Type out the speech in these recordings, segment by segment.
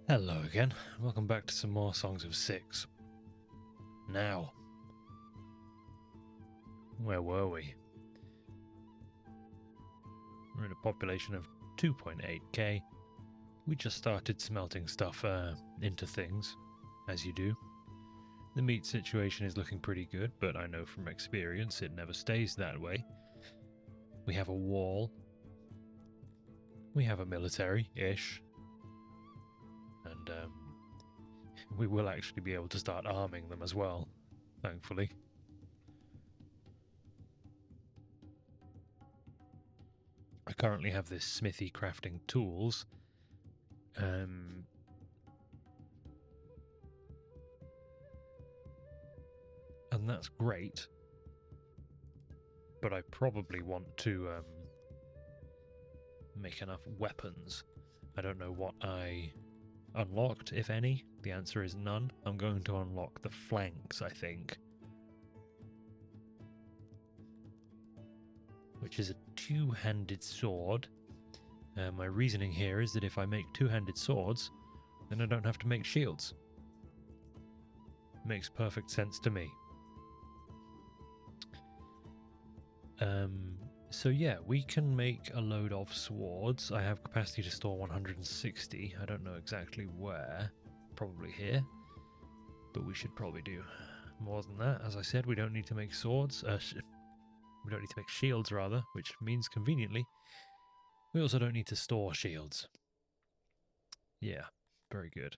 Hello again, welcome back to some more Songs of Syx. Now, where were we? We're in a population of 2.8k. We just started smelting stuff into things, as you do. The meat situation is looking pretty good, but I know from experience it never stays that way. We have a wall. We have a military-ish. And we will actually be able to start arming them as well, thankfully. I currently have this smithy crafting tools. And that's great. But I probably want to make enough weapons. I don't know what I unlocked, if any. The answer is none. I'm going to unlock the flanks, I think. Which is a two-handed sword. My reasoning here is that if I make two-handed swords, then I don't have to make shields. Makes perfect sense to me. So yeah, we can make a load of swords. I have capacity to store 160. I don't know exactly where. Probably here. But we should probably do more than that. As I said, we don't need to make swords. We don't need to make shields, rather, which means conveniently we also don't need to store shields. Yeah, very good.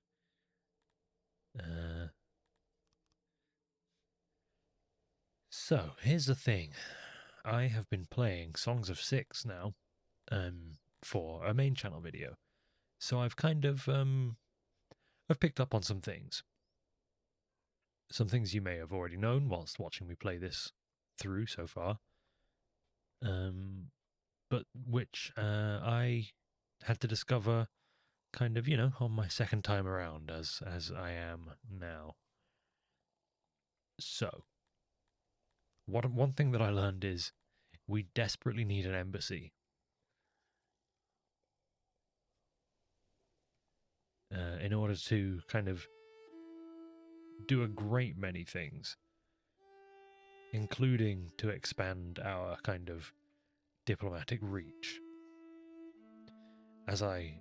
So, here's the thing. I have been playing Songs of Syx now for a main channel video. So I've kind of I've picked up on some things. Some things you may have already known whilst watching me play this through so far. But which I had to discover kind of, on my second time around as I am now. So, one thing that I learned is we desperately need an embassy. In order to kind of do a great many things, including to expand our kind of diplomatic reach. As I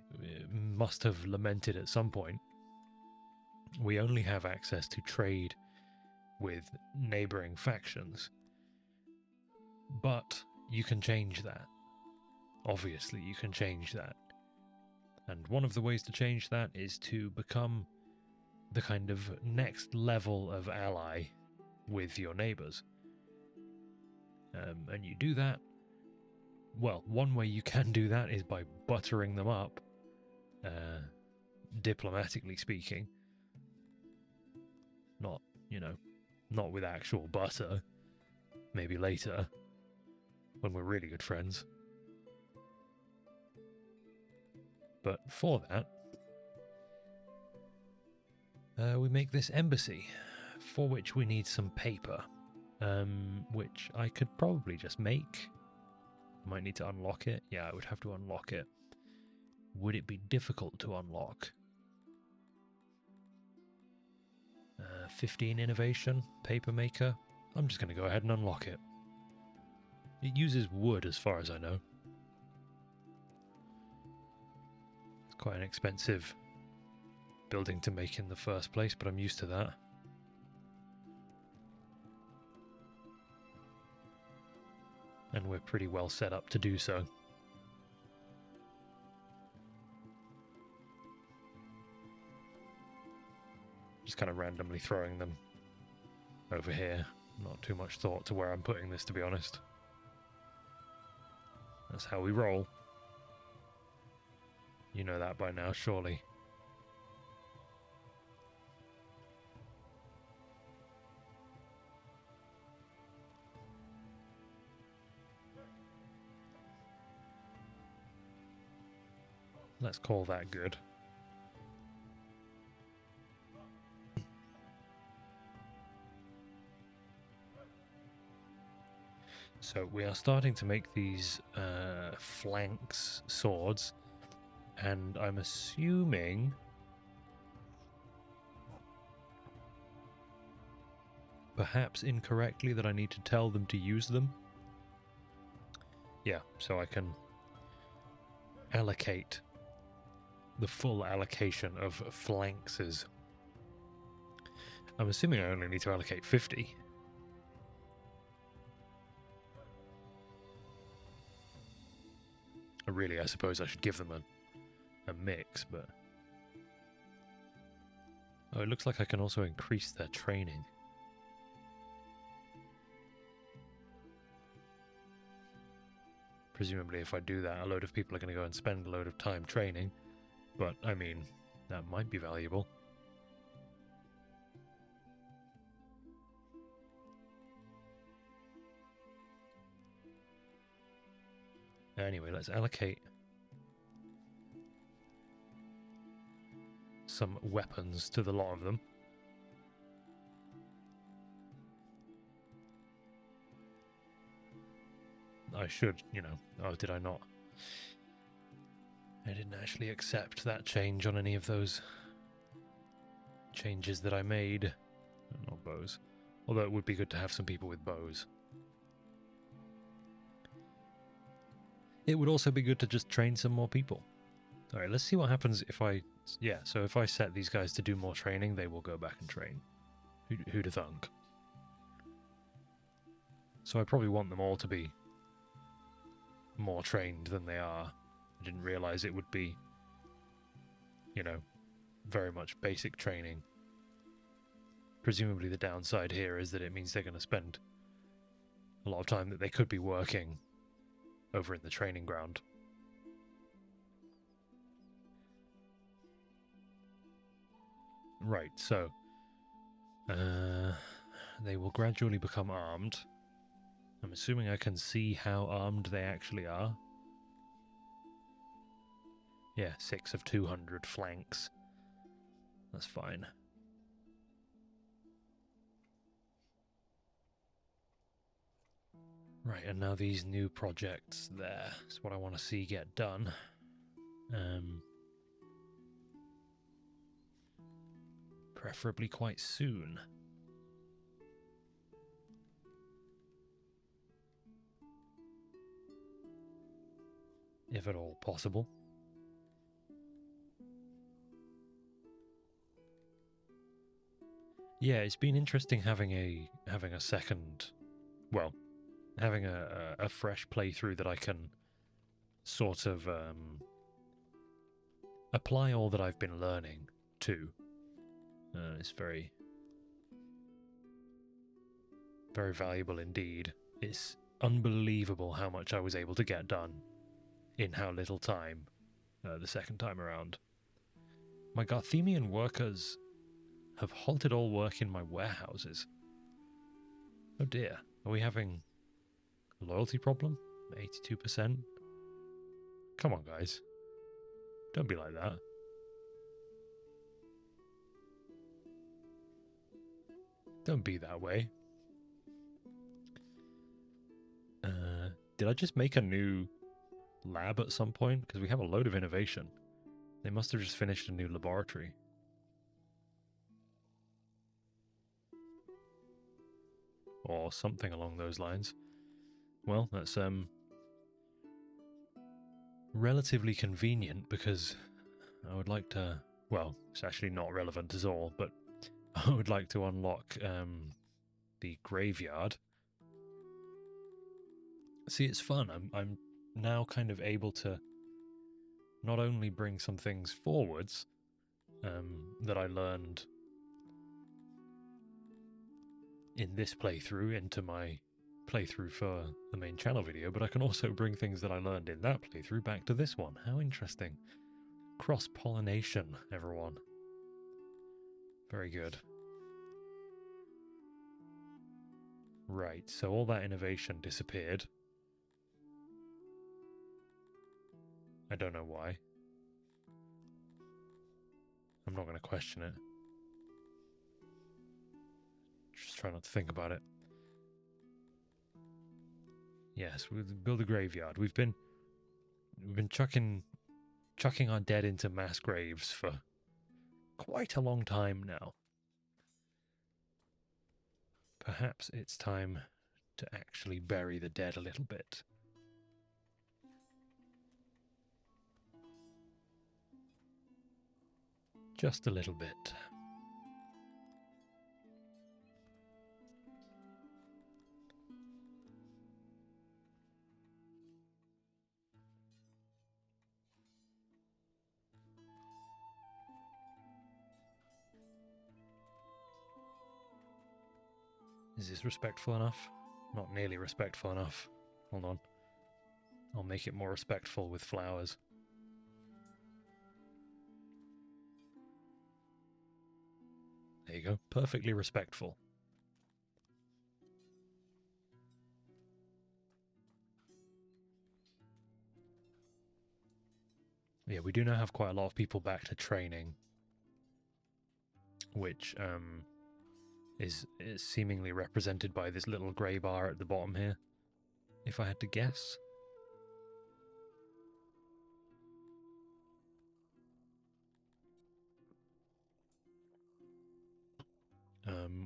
must have lamented at some point, we only have access to trade with neighboring factions. But you can change that. Obviously, you can change that. And one of the ways to change that is to become the kind of next level of ally with your neighbours. And you do that, well, one way you can do that is by buttering them up, diplomatically speaking. Not, not with actual butter. Maybe later, when we're really good friends. But for that, we make this embassy, for which we need some paper, which I could probably just make. Might need to unlock it. Yeah, I would have to unlock it. Would it be difficult to unlock? 15 innovation, paper maker. I'm just going to go ahead and unlock it. It uses wood as far as I know. It's quite an expensive building to make in the first place, but I'm used to that. And we're pretty well set up to do so. Just kind of randomly throwing them over here. Not too much thought to where I'm putting this, to be honest. That's how we roll. You know that by now, surely. Let's call that good. So we are starting to make these flanks swords, and I'm assuming perhaps incorrectly that I need to tell them to use them. Yeah, so I can allocate the full allocation of flanks. I'm assuming I only need to allocate 50. Really, I suppose I should give them a mix, but... Oh, it looks like I can also increase their training. Presumably if I do that, a load of people are going to go and spend a load of time training. But, I mean, that might be valuable. Anyway, let's allocate some weapons to the lot of them. I should, you know... Oh, did I not? I didn't actually accept that change on any of those changes that I made. Not bows. Although it would be good to have some people with bows. It would also be good to just train some more people. Alright, let's see what happens if I... Yeah, so if I set these guys to do more training, they will go back and train. Who'd have thunk? So I probably want them all to be more trained than they are. I didn't realise it would be, you know, very much basic training. Presumably the downside here is that it means they're going to spend a lot of time that they could be working over in the training ground. Right, so they will gradually become armed. I'm assuming I can see how armed they actually are. Yeah, 6 of 200 flanks. That's fine. Right, and now these new projects there. That's what I want to see get done. Preferably quite soon. If at all possible. Yeah, it's been interesting having a second, well, having a fresh playthrough that I can sort of apply all that I've been learning to. It's very, very valuable indeed. It's unbelievable how much I was able to get done in how little time the second time around. My Garthemian workers have halted all work in my warehouses. Oh dear, are we having a loyalty problem? 82%? Come on, guys. Don't be like that. Don't be that way. Did I just make a new lab at some point? Because we have a load of innovation. They must have just finished a new laboratory. Or something along those lines. Well, that's relatively convenient because I would like to... Well, it's actually not relevant at all, but I would like to unlock the graveyard. See, it's fun. I'm now kind of able to not only bring some things forwards that I learned in this playthrough into my playthrough for the main channel video, but I can also bring things that I learned in that playthrough back to this one. How interesting. Cross-pollination, everyone. Very good. Right, so all that innovation disappeared. I don't know why. I'm not going to question it. Just try not to think about it. Yes, we'll build a graveyard. We've been chucking our dead into mass graves for quite a long time now. Perhaps it's time to actually bury the dead a little bit. Just a little bit. Is this respectful enough? Not nearly respectful enough. Hold on. I'll make it more respectful with flowers. There you go. Perfectly respectful. Yeah, we do now have quite a lot of people back to training, which is seemingly represented by this little grey bar at the bottom here, if I had to guess.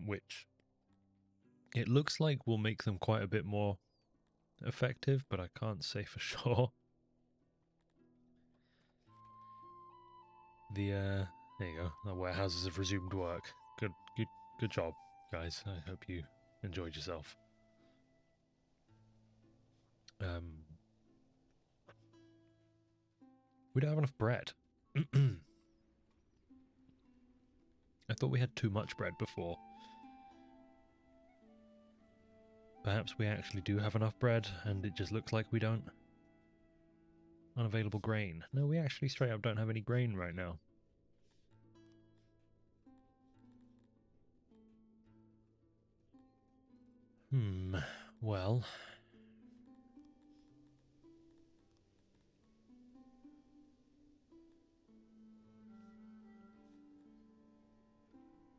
Which it looks like will make them quite a bit more effective, but I can't say for sure. There you go. The warehouses have resumed work. Good job, guys. I hope you enjoyed yourself. We don't have enough bread. I thought we had too much bread before. Perhaps we actually do have enough bread, and it just looks like we don't. Unavailable grain. No, we actually straight up don't have any grain right now. Well.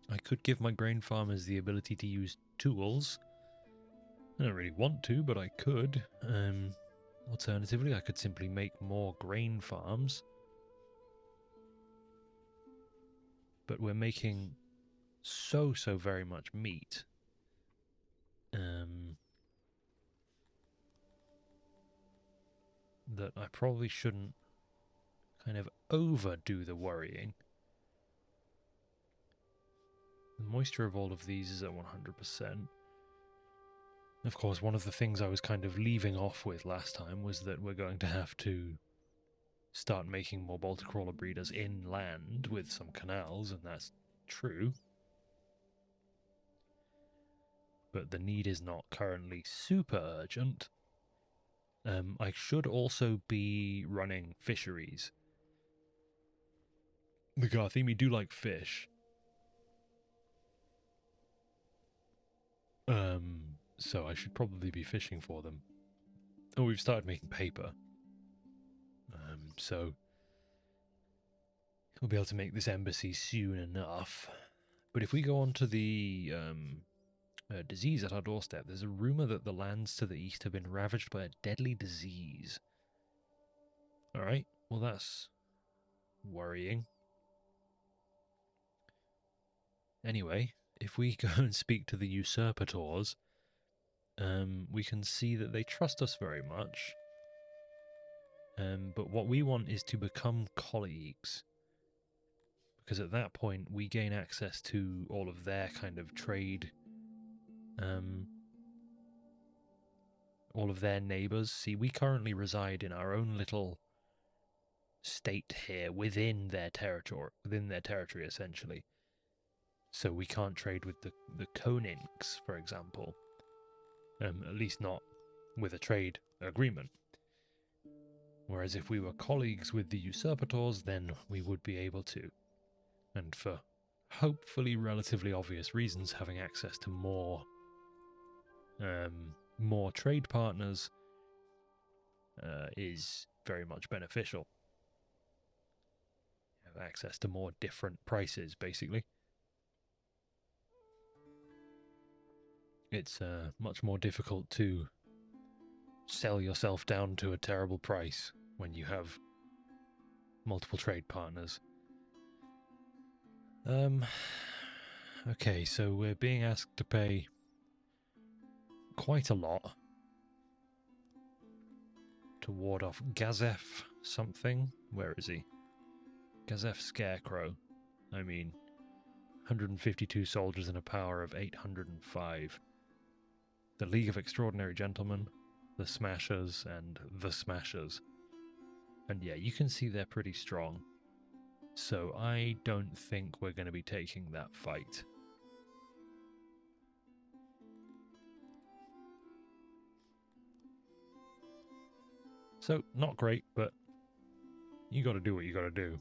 I could give my grain farmers the ability to use tools. I don't really want to, but I could. Alternatively, I could simply make more grain farms. But we're making so very much meat. That I probably shouldn't kind of overdo the worrying. The moisture of all of these is at 100%. Of course, one of the things I was kind of leaving off with last time was that we're going to have to start making more bolter crawler breeders inland with some canals, and that's true. But the need is not currently super urgent. I should also be running fisheries. The Garthemi do like fish. So I should probably be fishing for them. Oh, we've started making paper. So we'll be able to make this embassy soon enough. But if we go on to the disease at our doorstep, there's a rumor that the lands to the east have been ravaged by a deadly disease. Alright, well that's worrying. Anyway, if we go and speak to the usurpators, we can see that they trust us very much. But what we want is to become colleagues. Because at that point, we gain access to all of their kind of trade. All of their neighbours. See, we currently reside in our own little state here within their territory, essentially. So we can't trade with the Konings, for example. At least not with a trade agreement. Whereas if we were colleagues with the usurpators, then we would be able to. And for hopefully relatively obvious reasons, having access to more trade partners is very much beneficial. You have access to more different prices, basically. It's much more difficult to sell yourself down to a terrible price when you have multiple trade partners. Okay, so we're being asked to pay quite a lot to ward off Gazef something. Where is he? Gazef Scarecrow. I mean, 152 soldiers and a power of 805. The League of Extraordinary Gentlemen, the Smashers, and the Smashers. And yeah, you can see they're pretty strong. So I don't think we're going to be taking that fight. So, not great, but you got to do what you got to do.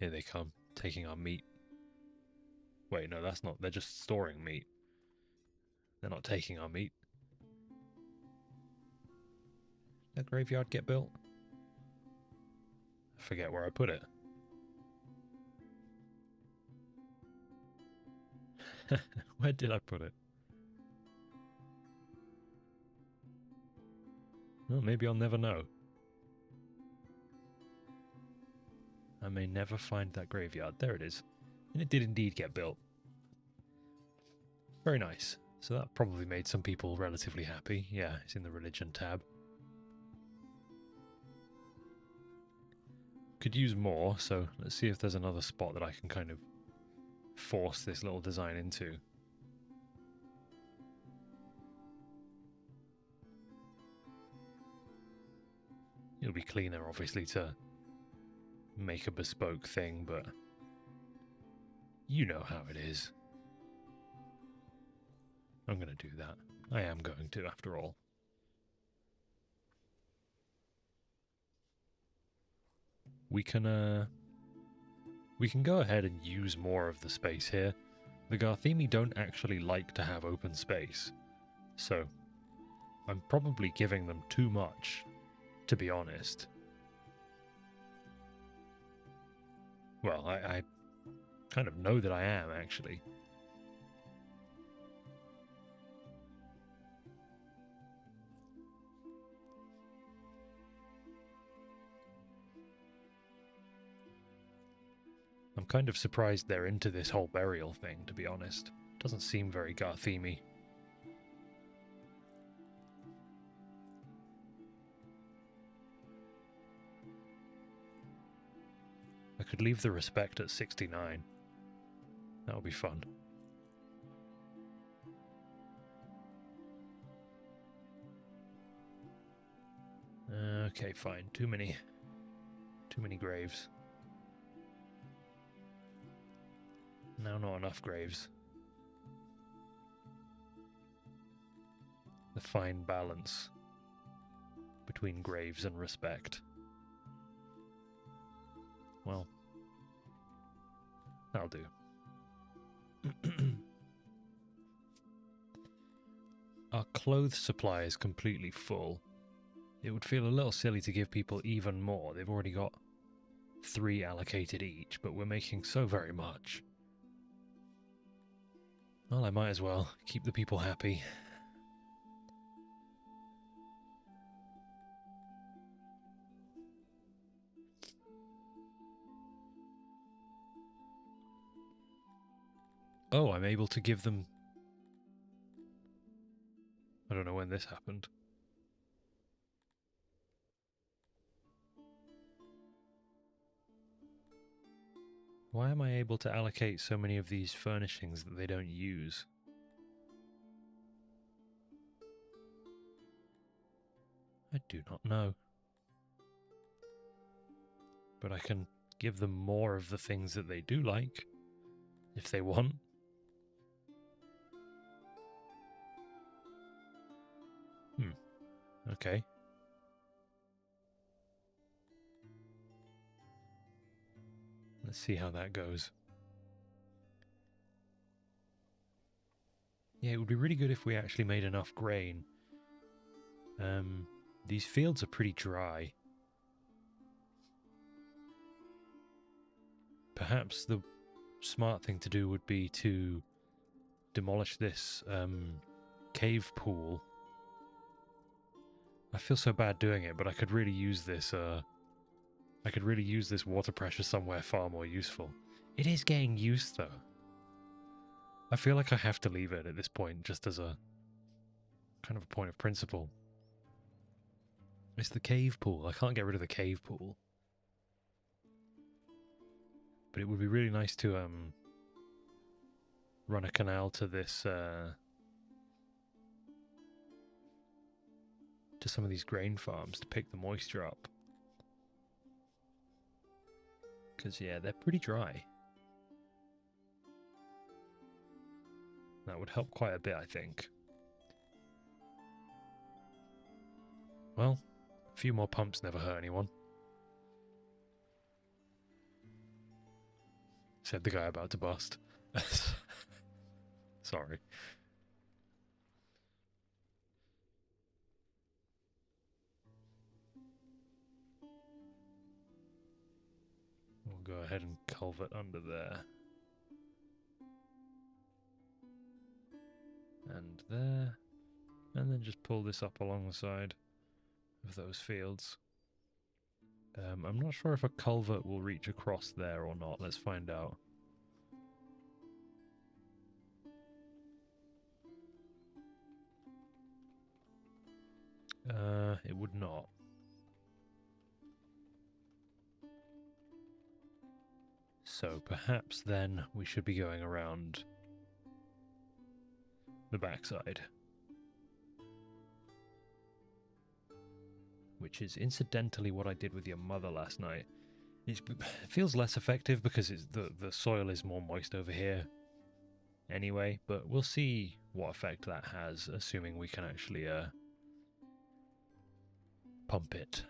Here they come, taking our meat. Wait, no, that's not. They're just storing meat. They're not taking our meat. Did that graveyard get built? I forget where I put it. Where did I put it? Well, maybe I'll never know. I may never find that graveyard. There it is. And it did indeed get built. Very nice. So that probably made some people relatively happy. Yeah, it's in the religion tab. Could use more, so let's see if there's another spot that I can kind of force this little design into. It'll be cleaner, obviously, to make a bespoke thing, but you know how it is. I'm going to do that. I am going to, after all. We can go ahead and use more of the space here. The Garthemi don't actually like to have open space, so I'm probably giving them too much, to be honest. Well, I kind of know that I am, actually. I'm kind of surprised they're into this whole burial thing, to be honest. Doesn't seem very Garthemi. I could leave the respect at 69. That would be fun. Okay, fine. Too many graves. Now not enough graves. The fine balance between graves and respect. Well, that'll do. Our clothes supply is completely full. It would feel a little silly to give people even more. They've already got 3 allocated each, but we're making so very much. Well, I might as well keep the people happy. Oh, I'm able to give them... I don't know when this happened. Why am I able to allocate so many of these furnishings that they don't use? I do not know. But I can give them more of the things that they do like, if they want. Okay. Let's see how that goes. Yeah, it would be really good if we actually made enough grain. These fields are pretty dry. Perhaps the smart thing to do would be to demolish this cave pool. I feel so bad doing it, but I could really use this. I could really use this water pressure somewhere far more useful. It is getting used though. I feel like I have to leave it at this point, just as a kind of a point of principle. It's the cave pool. I can't get rid of the cave pool. But it would be really nice to run a canal to this to some of these grain farms to pick the moisture up. Because yeah, they're pretty dry. That would help quite a bit, I think. Well, a few more pumps never hurt anyone. Said the guy about to bust. Sorry. We'll go ahead and culvert under there. And there. And then just pull this up along the side of those fields. I'm not sure if a culvert will reach across there or not. Let's find out. It would not. So perhaps then we should be going around the backside. Which is incidentally what I did with your mother last night. It feels less effective because the soil is more moist over here anyway, but we'll see what effect that has, assuming we can actually pump it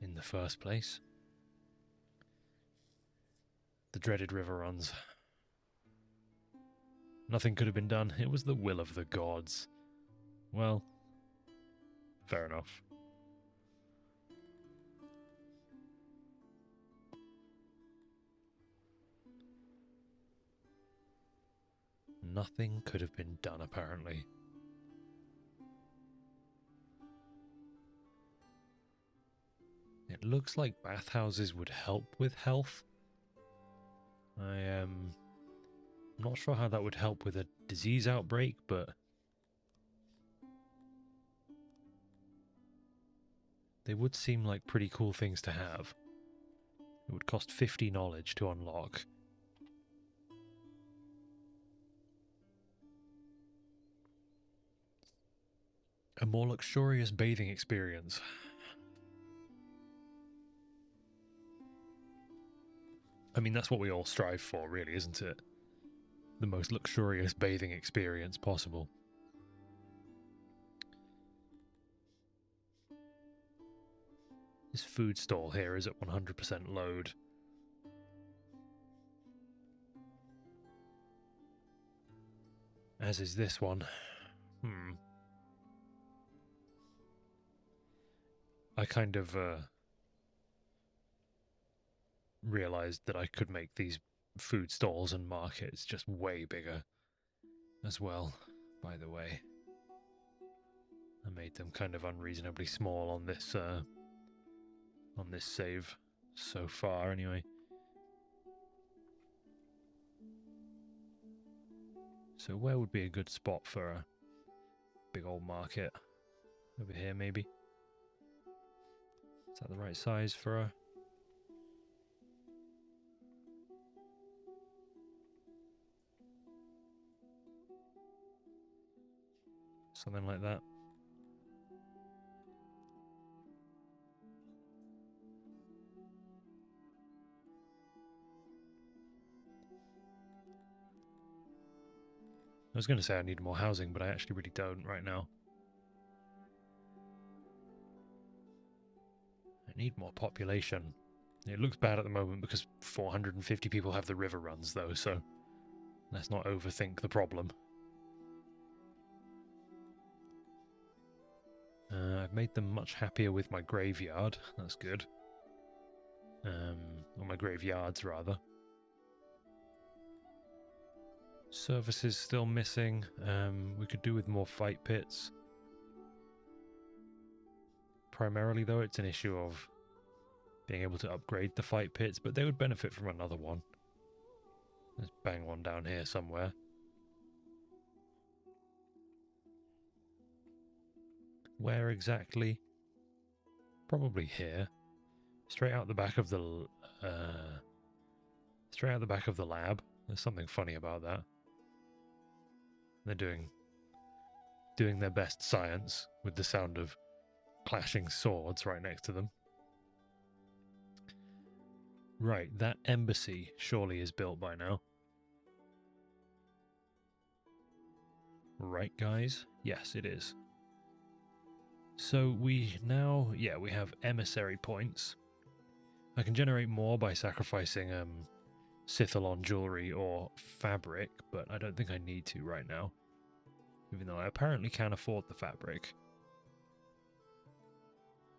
in the first place. The dreaded river runs. Nothing could have been done. It was the will of the gods. Well, fair enough. Nothing could have been done, apparently. It looks like bathhouses would help with health. I am not sure how that would help with a disease outbreak, but they would seem like pretty cool things to have. It would cost 50 knowledge to unlock. A more luxurious bathing experience. I mean, that's what we all strive for, really, isn't it? The most luxurious bathing experience possible. This food stall here is at 100% load. As is this one. I kind of realized that I could make these food stalls and markets just way bigger as well, by the way. I made them kind of unreasonably small on this save so far anyway. So where would be a good spot for a big old market? Over here maybe? Is that the right size for a... something like that? I was going to say I need more housing, but I actually really don't right now. I need more population. It looks bad at the moment because 450 people have the river runs though, so let's not overthink the problem. I've made them much happier with my graveyard. That's good. Or my graveyards, rather. Services still missing. We could do with more fight pits. Primarily, though, it's an issue of being able to upgrade the fight pits, but they would benefit from another one. Let's bang one down here somewhere. Where exactly? Probably here. Straight out the back of the lab. There's something funny about that. They're doing their best science with the sound of clashing swords right next to them. Right, that embassy surely is built by now. Right, guys? Yes, it is. So we now, we have emissary points. I can generate more by sacrificing Sithalon jewelry or fabric, but I don't think I need to right now. Even though I apparently can afford the fabric.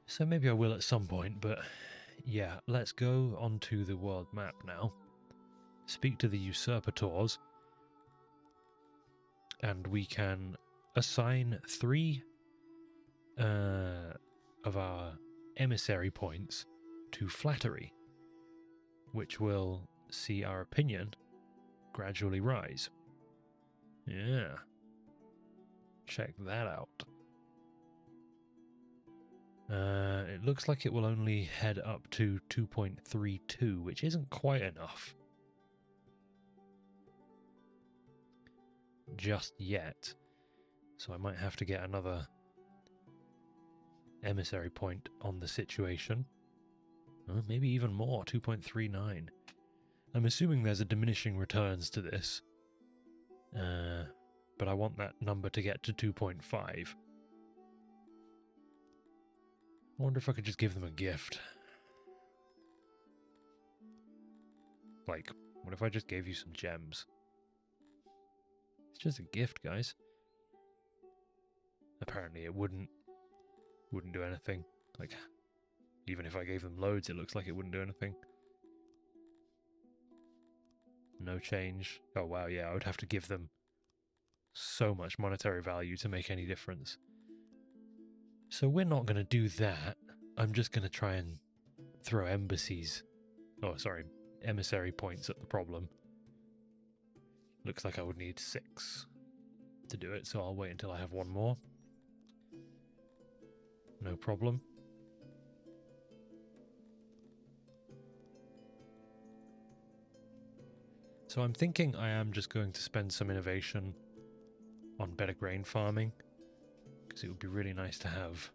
So maybe I will at some point, but yeah, let's go onto the world map now. Speak to the usurpators. And we can assign 3 of our emissary points to flattery, which will see our opinion gradually rise. Yeah. Check that out. It looks like it will only head up to 2.32, which isn't quite enough. Just yet. So I might have to get another emissary point on the situation. Maybe even more, 2.39. I'm assuming there's a diminishing returns to this. But I want that number to get to 2.5. I wonder if I could just give them a gift. Like, what if I just gave you some gems? It's just a gift, guys. Apparently it wouldn't do anything. Like, even if I gave them loads, it looks like it wouldn't do anything. No change. Oh wow, yeah, I would have to give them so much monetary value to make any difference. So we're not going to do that. I'm just going to try and throw emissary points at the problem. Looks like I would need 6 to do it, so I'll wait until I have 1 more. No problem. So I'm thinking I am just going to spend some innovation on better grain farming, because it would be really nice to have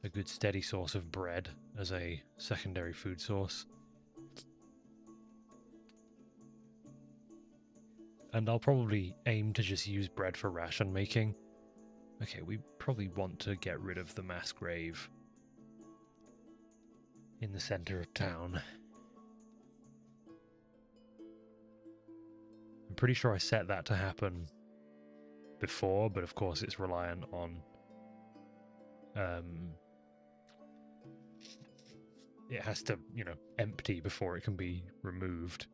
a good steady source of bread as a secondary food source. And I'll probably aim to just use bread for ration making. Okay, we probably want to get rid of the mass grave in the center of town. I'm pretty sure I set that to happen before, but of course it's reliant on it has to, empty before it can be removed.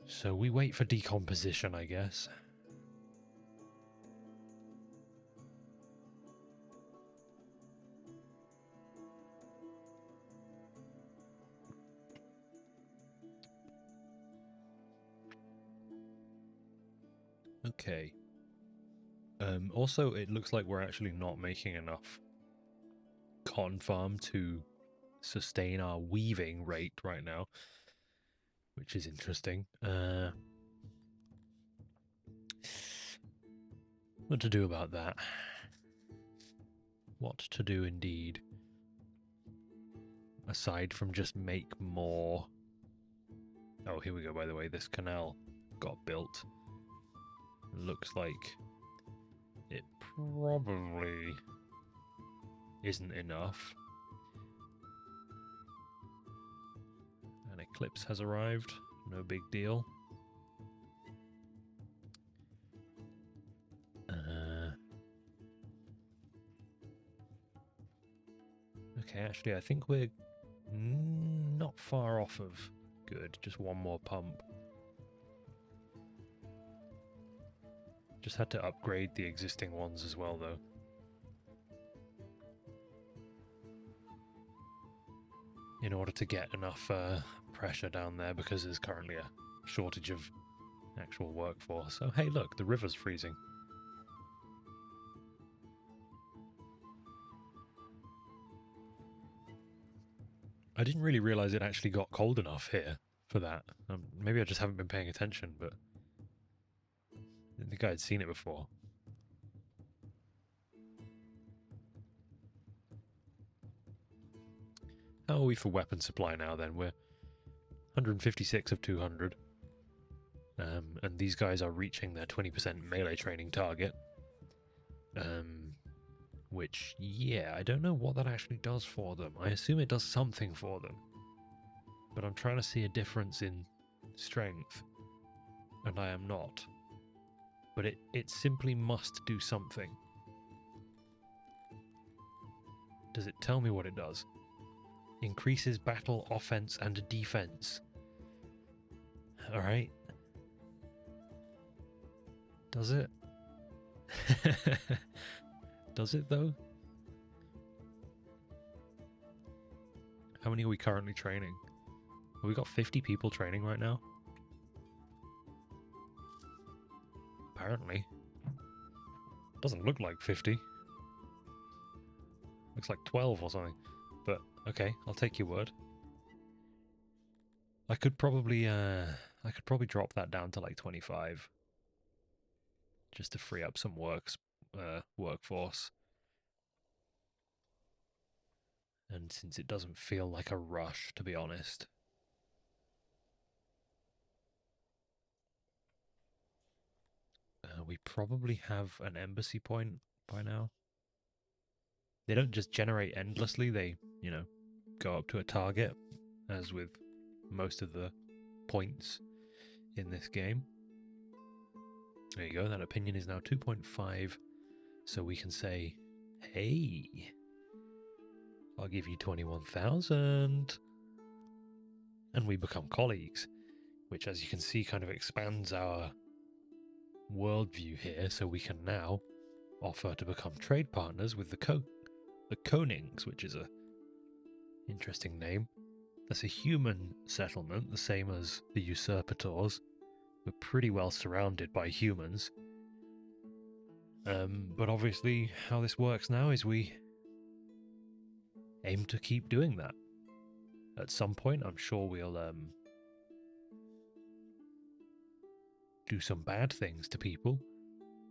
So we wait for decomposition, I guess. Okay. Also, it looks like we're actually not making enough cotton farm to sustain our weaving rate right now, which is interesting. What to do about that? What to do indeed. Aside from just make more. Oh, here we go, by the way. This canal got built. Looks like it probably isn't enough. An eclipse has arrived. No big deal. Okay, actually, I think we're not far off of Good, just one more pump. Just had to upgrade the existing ones as well, though. In order to get enough pressure down there, because there's currently a shortage of actual workforce. So hey, look, the river's freezing. I didn't really realize it actually got cold enough here for that. Maybe I just haven't been paying attention, but I didn't think I had seen it before. How are we for weapon supply now then? We're 156 of 200. And these guys are reaching their 20% melee training target. Which, yeah, I don't know what that actually does for them. I assume it does something for them. But I'm trying to see a difference in strength. And I am not. But it simply must do something. Does it tell me what it does? Increases battle, offense, and defense. Alright. Does it? Does it, though? How many are we currently training? Have we got 50 people training right now? Apparently. Doesn't look like 50. Looks like 12 or something. But, okay, I'll take your word. I could probably drop that down to like 25. Just to free up some workforce. And since it doesn't feel like a rush, to be honest. We probably have an embassy point by now. They don't just generate endlessly, they, you know, go up to a target, as with most of the points in this game. There you go, that opinion is now 2.5, so we can say, hey, I'll give you 21,000. And we become colleagues, which, as you can see, kind of expands our worldview here, so we can now offer to become trade partners with the Konings, which is a interesting name. That's a human settlement, the same as the usurpators. We're pretty well surrounded by humans. But obviously how this works now is we aim to keep doing that. At some point, I'm sure we'll do some bad things to people.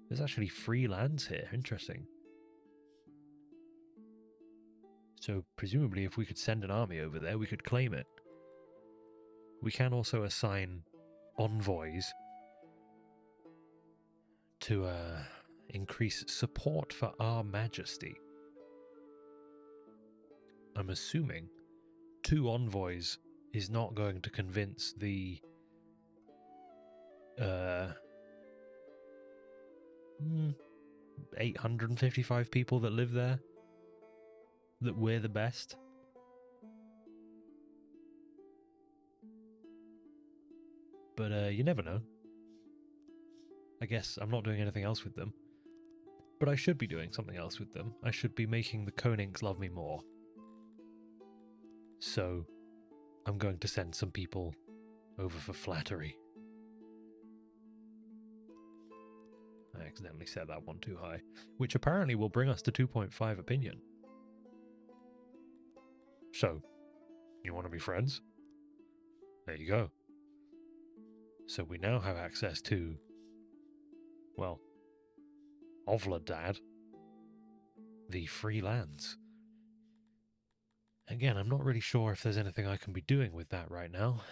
There's actually free lands here. Interesting. So presumably if we could send an army over there, we could claim it. We can also assign envoys to increase support for our majesty. I'm assuming 2 envoys is not going to convince the 855 people that live there that we're the best. But you never know. I guess I'm not doing anything else with them. But I should be doing something else with them. I should be making the Konings love me more. So I'm going to send some people over for flattery. I accidentally set that one too high, which apparently will bring us to 2.5 opinion. So, you want to be friends? There you go. So we now have access to, well, Ovladad, the free lands. Again, I'm not really sure if there's anything I can be doing with that right now.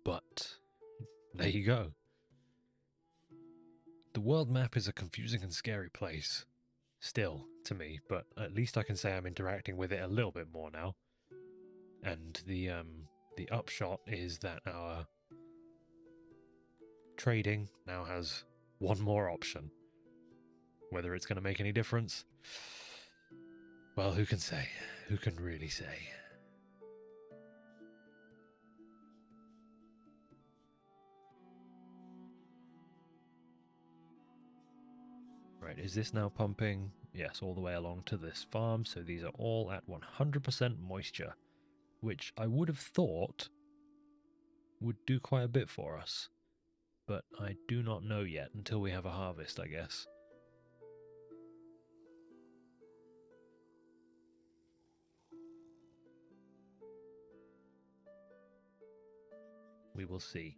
But there you go. The world map is a confusing and scary place. Still, to me, but at least I can say I'm interacting with it a little bit more now. And the upshot is that our trading now has one more option. Whether it's going to make any difference? Well, who can say? Who can really say? Right, is this now pumping? Yes, all the way along to this farm, so these are all at 100% moisture, which I would have thought would do quite a bit for us, but I do not know yet until we have a harvest, I guess. We will see.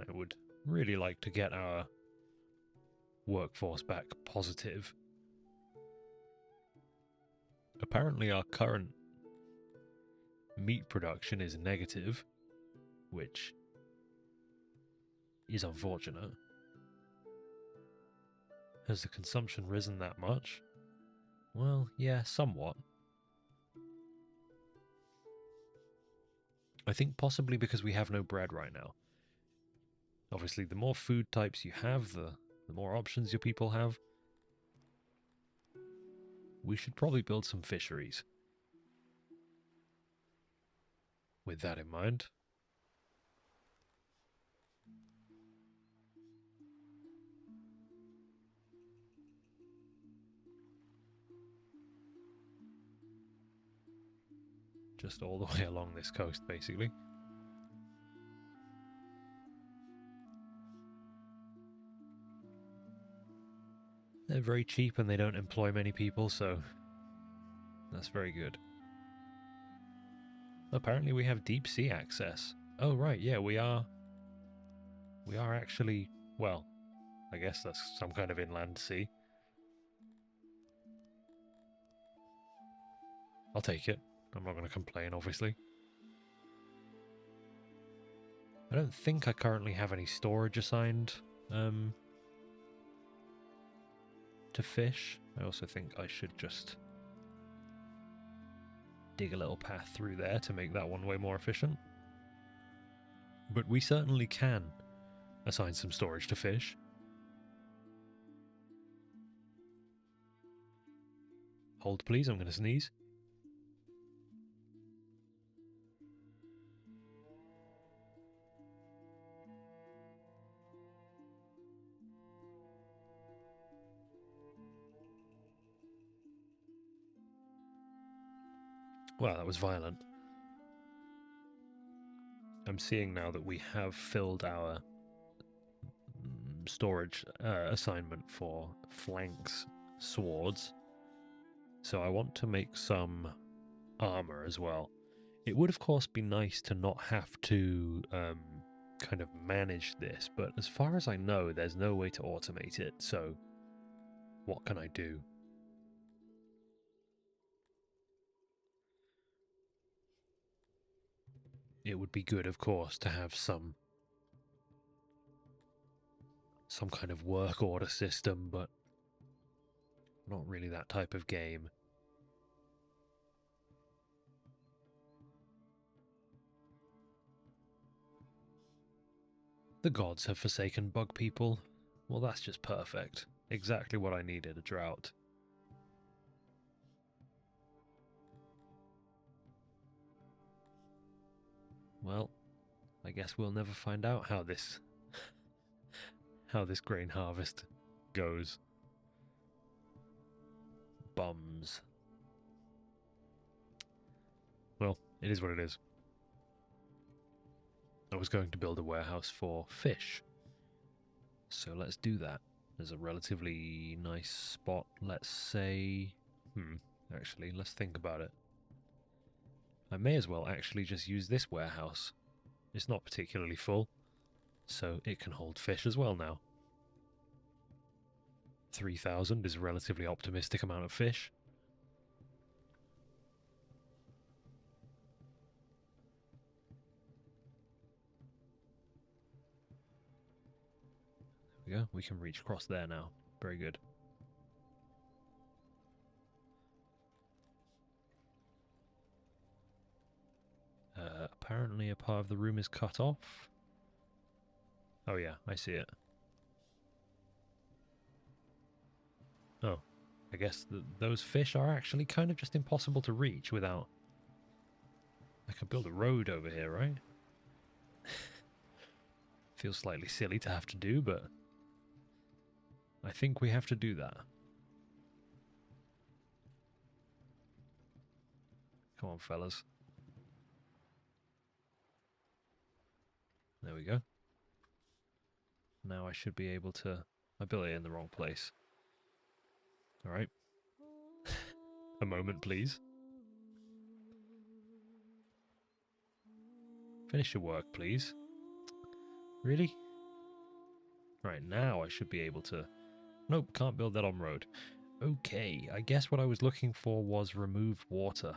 I would really like to get our workforce back positive. Apparently our current meat production is negative, which is unfortunate. Has the consumption risen that much? Well, yeah, somewhat. I think possibly because we have no bread right now. Obviously, the more food types you have, the more options your people have. We should probably build some fisheries. With that in mind. Just all the way along this coast, basically. They're very cheap and they don't employ many people, so that's very good. Apparently we have deep sea access. Oh right, yeah, we are actually, well, I guess that's some kind of inland sea. I'll take it. I'm not going to complain, obviously. I don't think I currently have any storage assigned to fish. I also think I should just dig a little path through there to make that one way more efficient. But we certainly can assign some storage to fish. Hold please, I'm going to sneeze. Wow, that was violent. I'm seeing now that we have filled our storage assignment for flanks swords. So I want to make some armor as well. It would of course be nice to not have to kind of manage this, but as far as I know, there's no way to automate it, so what can I do? It would be good, of course, to have some kind of work order system, but not really that type of game. The gods have forsaken bug people. Well, that's just perfect. Exactly what I needed, a drought. Well, I guess we'll never find out how this grain harvest goes. Bums. Well, it is what it is. I was going to build a warehouse for fish. So let's do that. There's a relatively nice spot, let's say... actually, let's think about it. I may as well actually just use this warehouse. It's not particularly full, so it can hold fish as well now. 3,000 is a relatively optimistic amount of fish. There we go, we can reach across there now. Very good. Apparently a part of the room is cut off. Oh yeah, I see it. Oh, I guess those fish are actually kind of just impossible to reach without can build a road over here, right? Feels slightly silly to have to do, but I think we have to do that. Come on, fellas. There we go. Now I should be able to... I built it in the wrong place. Alright. A moment, please. Finish your work, please. Really? Right, now I should be able to... Nope, can't build that on road. Okay, I guess what I was looking for was remove water.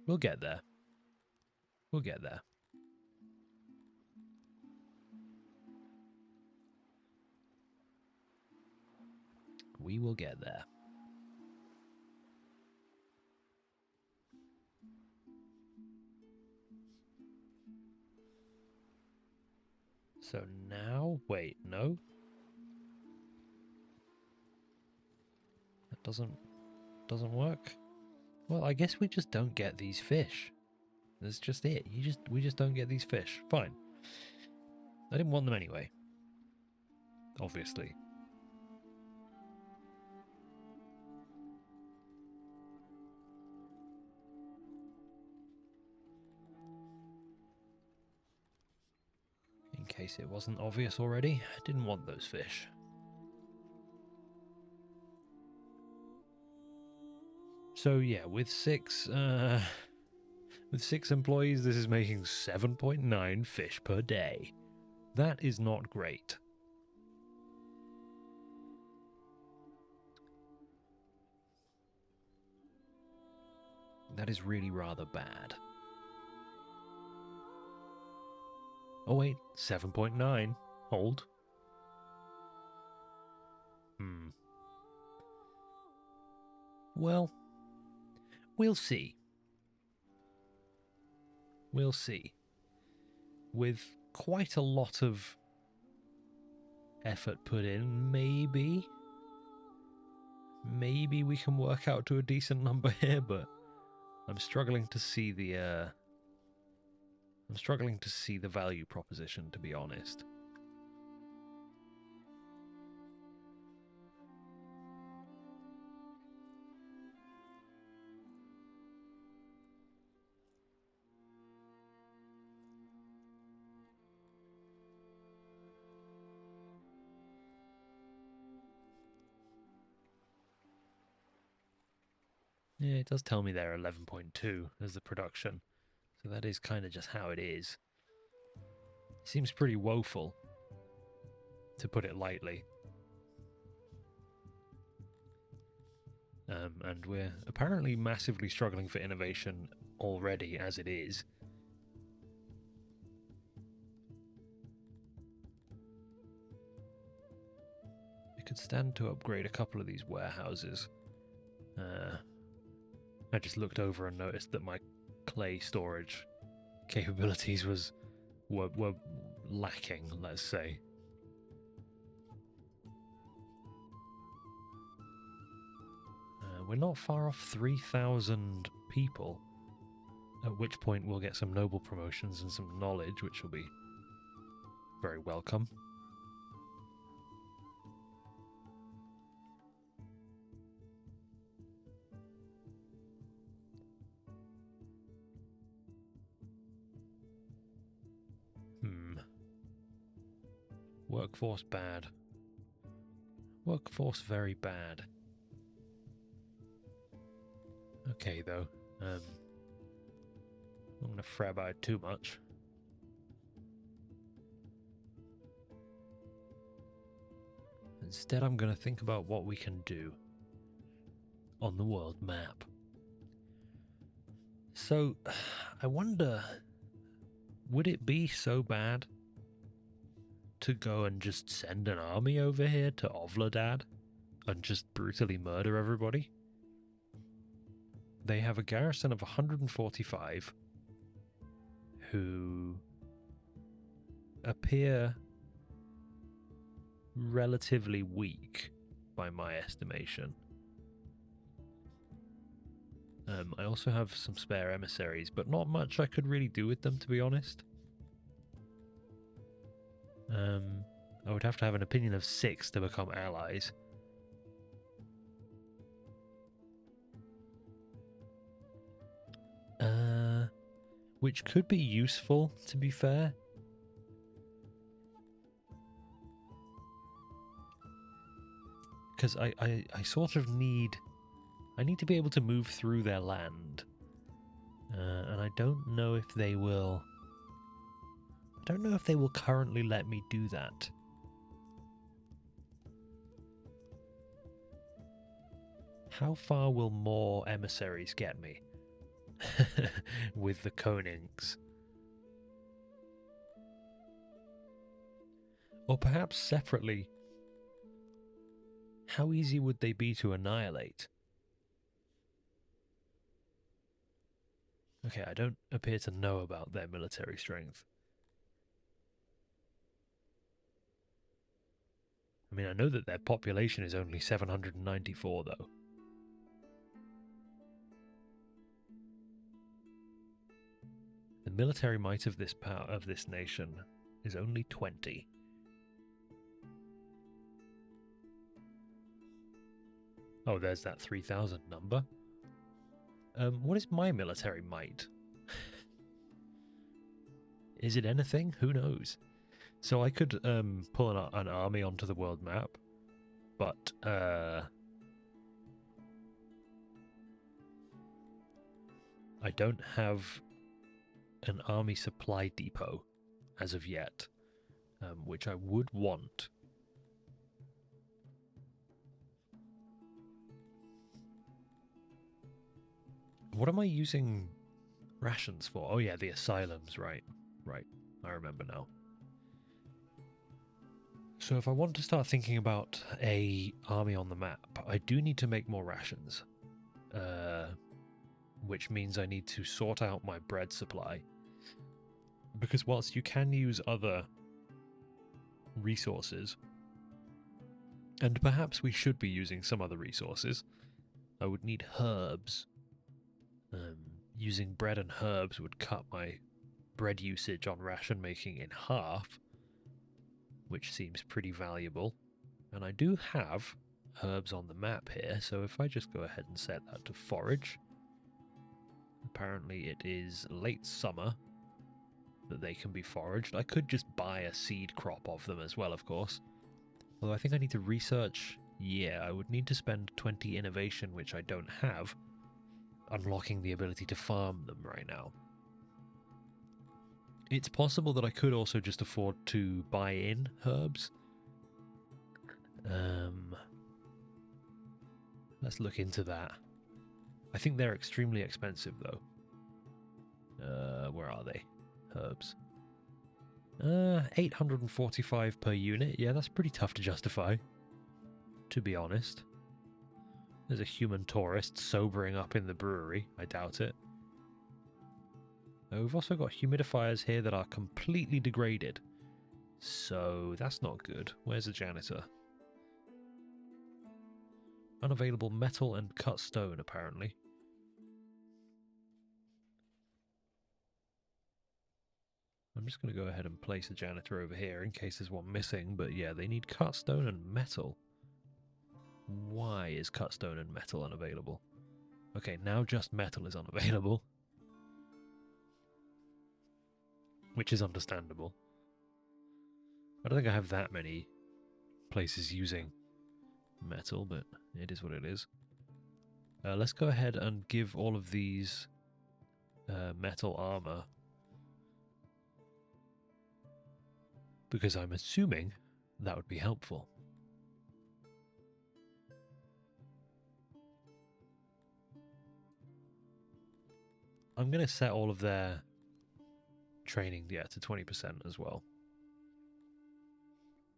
We'll get there. We'll get there. We will get there. So now... Wait, no? That doesn't work? Well, I guess we just don't get these fish. That's just it. We just don't get these fish. Fine. I didn't want them anyway. Obviously. In case it wasn't obvious already, I didn't want those fish. So yeah, with six employees, this is making 7.9 fish per day. That is not great. That is really rather bad. Oh wait, 7.9. Hold. Well, we'll see. We'll see. With quite a lot of effort put in, maybe we can work out to a decent number here, but I'm struggling to see the value proposition, to be honest. Yeah, it does tell me there 11.2 as the production, so that is kind of just how it is. Seems pretty woeful, to put it lightly. And we're apparently massively struggling for innovation already as it is. We could stand to upgrade a couple of these warehouses. I just looked over and noticed that my clay storage capabilities were lacking, let's say. We're not far off 3,000 people, at which point we'll get some noble promotions and some knowledge, which will be very welcome. Workforce bad. Workforce very bad. Okay, though. I'm not going to fret about it too much. Instead, I'm going to think about what we can do on the world map. So, I wonder, would it be so bad to go and just send an army over here to Ovladad and just brutally murder everybody? They have a garrison of 145 who appear relatively weak by my estimation. I also have some spare emissaries, but not much I could really do with them, to be honest. I would have to have an opinion of 6 to become allies. Which could be useful, to be fair. Because I sort of need... I need to be able to move through their land. And I don't know if they will... I don't know if they will currently let me do that. How far will more emissaries get me? With the Konings. Or perhaps separately, how easy would they be to annihilate? Okay, I don't appear to know about their military strength. I mean, I know that their population is only 794, though. The military might of this nation is only 20. Oh, there's that 3,000 number. What is my military might? Is it anything? Who knows? So I could pull an army onto the world map, but I don't have an army supply depot as of yet, which I would want. What am I using rations for? Oh yeah, the asylums, right. Right, I remember now. So if I want to start thinking about a army on the map, I do need to make more rations. Which means I need to sort out my bread supply. Because whilst you can use other resources, and perhaps we should be using some other resources, I would need herbs. Using bread and herbs would cut my bread usage on ration making in half, which seems pretty valuable. And I do have herbs on the map here, so if I just go ahead and set that to forage, apparently it is late summer that they can be foraged. I could just buy a seed crop of them as well, of course. Although I think I need to research. Yeah, I would need to spend 20 innovation, which I don't have, unlocking the ability to farm them right now. It's possible that I could also just afford to buy in herbs. Let's look into that. I think they're extremely expensive, though. Where are they? Herbs. 845 per unit. Yeah, that's pretty tough to justify, to be honest. There's a human tourist sobering up in the brewery. I doubt it. We've also got humidifiers here that are completely degraded. So that's not good. Where's the janitor? Unavailable metal and cut stone, apparently. I'm just going to go ahead and place a janitor over here in case there's one missing. But yeah, they need cut stone and metal. Why is cut stone and metal unavailable? Okay, now just metal is unavailable. Which is understandable. I don't think I have that many places using metal, but it is what it is. Let's go ahead and give all of these metal armor, because I'm assuming that would be helpful. I'm going to set all of their training, yeah, to 20% as well.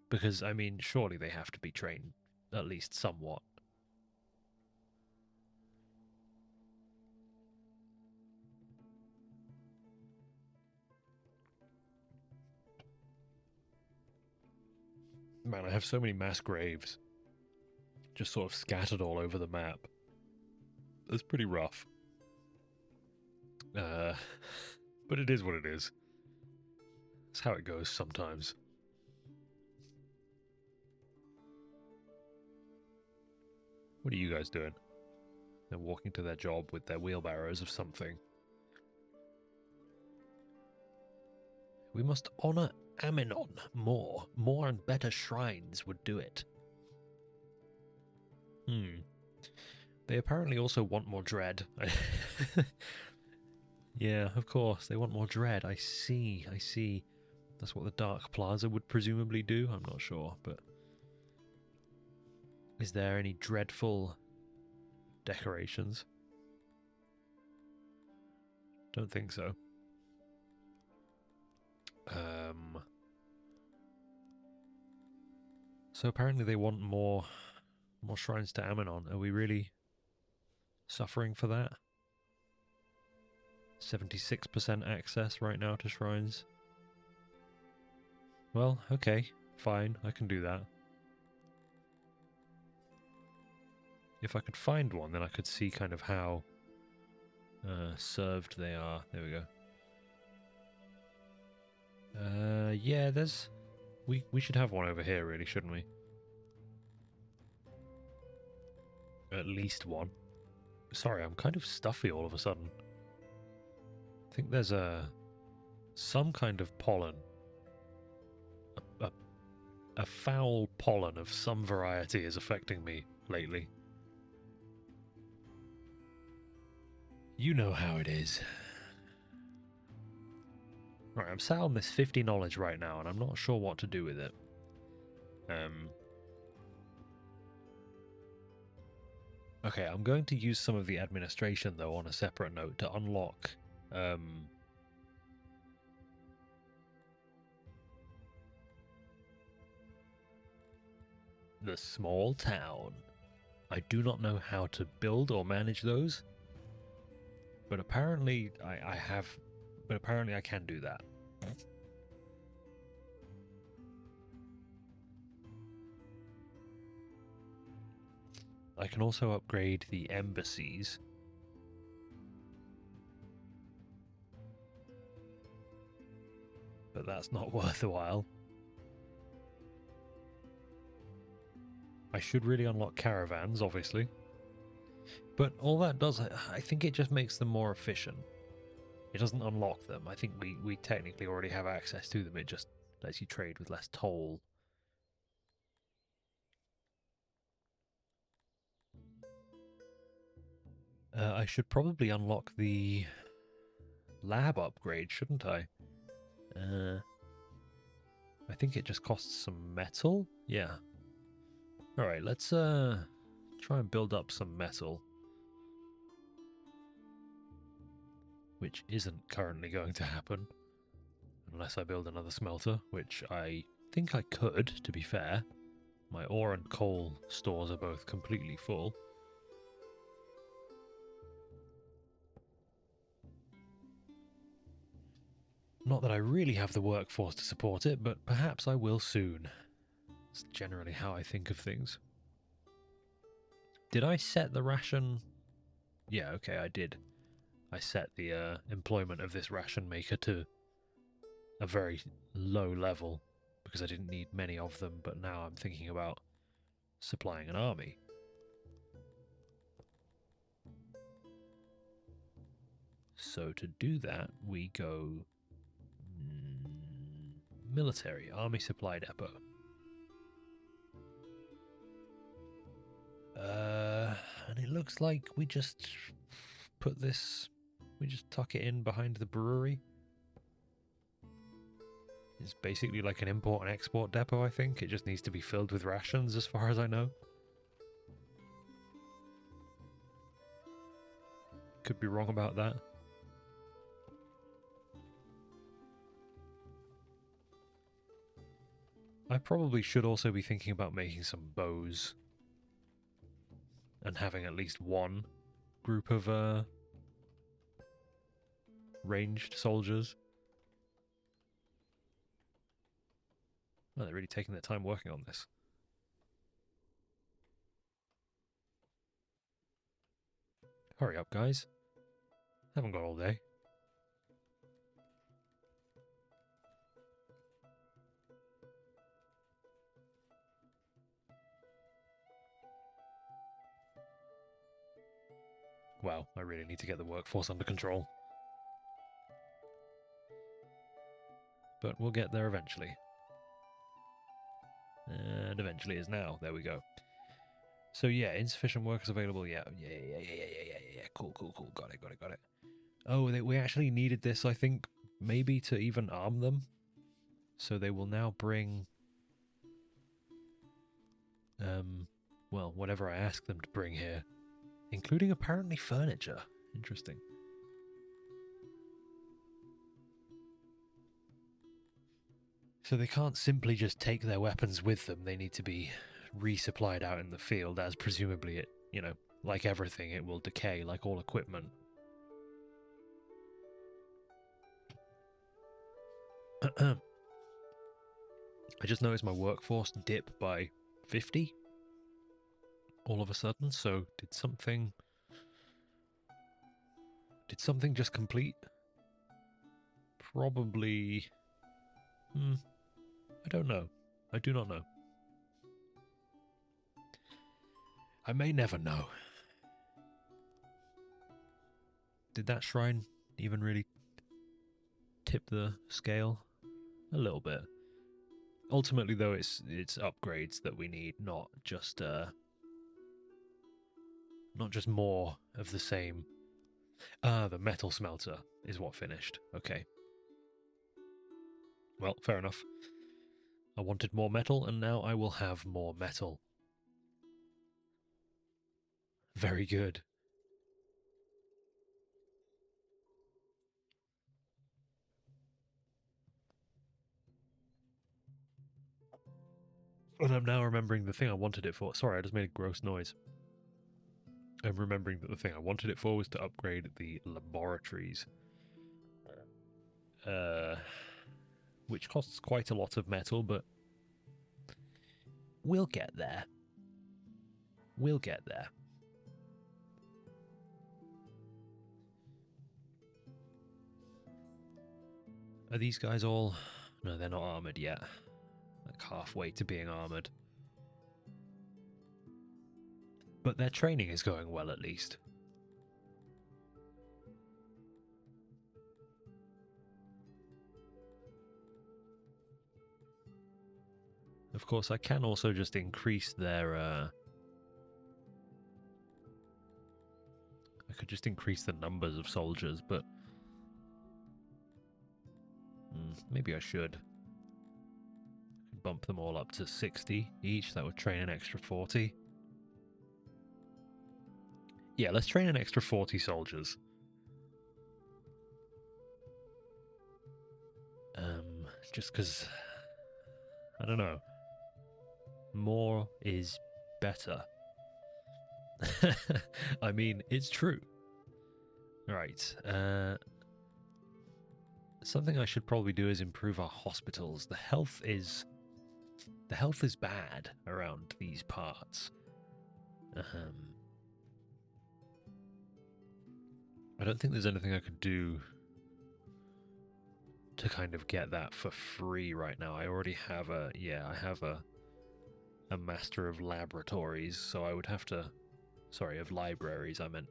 Because, I mean, surely they have to be trained at least somewhat. Man, I have so many mass graves just sort of scattered all over the map. That's pretty rough. but it is what it is. It's how it goes sometimes. What are you guys doing? They're walking to their job with their wheelbarrows of something. We must honor Aminon more. More and better shrines would do it. They apparently also want more dread. Yeah, of course. They want more dread. I see. That's what the Dark Plaza would presumably do. I'm not sure, but... Is there any dreadful decorations? Don't think so. So apparently they want more shrines to Aminon. Are we really suffering for that? 76% access right now to shrines. Well, okay, fine, I can do that. If I could find one, then I could see kind of how served they are. There we go. Yeah, there's... We should have one over here, really, shouldn't we? At least one. Sorry, I'm kind of stuffy all of a sudden. I think there's some kind of pollen. A foul pollen of some variety is affecting me lately. You know how it is. Right, I'm sat on this 50 knowledge right now, and I'm not sure what to do with it. Okay, I'm going to use some of the administration, though, on a separate note, to unlock... the small town. I do not know how to build or manage those, but apparently I have... But apparently I can do that. I can also upgrade the embassies. But that's not worth a while. I should really unlock caravans, obviously. But all that does, I think it just makes them more efficient. It doesn't unlock them. I think we technically already have access to them. It just lets you trade with less toll. I should probably unlock the lab upgrade, shouldn't I? I think it just costs some metal? Yeah. Alright, let's try and build up some metal. Which isn't currently going to happen. Unless I build another smelter, which I think I could, to be fair. My ore and coal stores are both completely full. Not that I really have the workforce to support it, but perhaps I will soon. That's generally how I think of things. Did I set the ration? Yeah, okay, I did. I set the employment of this ration maker to a very low level because I didn't need many of them, but now I'm thinking about supplying an army. So to do that, we go military, army supply depot. And it looks like we just put this, we just tuck it in behind the brewery. It's basically like an import and export depot, I think. It just needs to be filled with rations, as far as I know. Could be wrong about that. I probably should also be thinking about making some bows. And having at least one group of ranged soldiers. Well, they're really taking their time working on this. Hurry up, guys. Haven't got all day. Wow, I really need to get the workforce under control. But we'll get there eventually. And eventually is now. There we go. So yeah, insufficient workers available. Yeah. Cool. Got it. Oh, we actually needed this, I think, maybe to even arm them. So they will now bring, well, whatever I ask them to bring here, including apparently furniture. Interesting. So they can't simply just take their weapons with them. They need to be resupplied out in the field, as presumably it, you know, like everything, it will decay, like all equipment. I just noticed my workforce dip by 50 all of a sudden, so did something just complete? Probably... I don't know. I do not know. I may never know. Did that shrine even really tip the scale? A little bit. Ultimately, though, it's upgrades that we need, not just more of the same. Ah, the metal smelter is what finished. Okay. Well, fair enough. I wanted more metal, and now I will have more metal. Very good. And I'm now remembering the thing I wanted it for. Sorry, I just made a gross noise. I'm remembering that the thing I wanted it for was to upgrade the laboratories. Which costs quite a lot of metal, but we'll get there. We'll get there. Are these guys all... No, they're not armoured yet. Like halfway to being armoured. But their training is going well, at least. Of course, I can also just increase their... I could just increase the numbers of soldiers, but... maybe I should. Bump them all up to 60 each. That would train an extra 40. Yeah, let's train an extra 40 soldiers. Just because... I don't know. More is better. I mean, it's true. Right. Something I should probably do is improve our hospitals. The health is bad around these parts. I don't think there's anything I could do to kind of get that for free right now. I already have a master of laboratories, so I would have to... Sorry, of libraries, I meant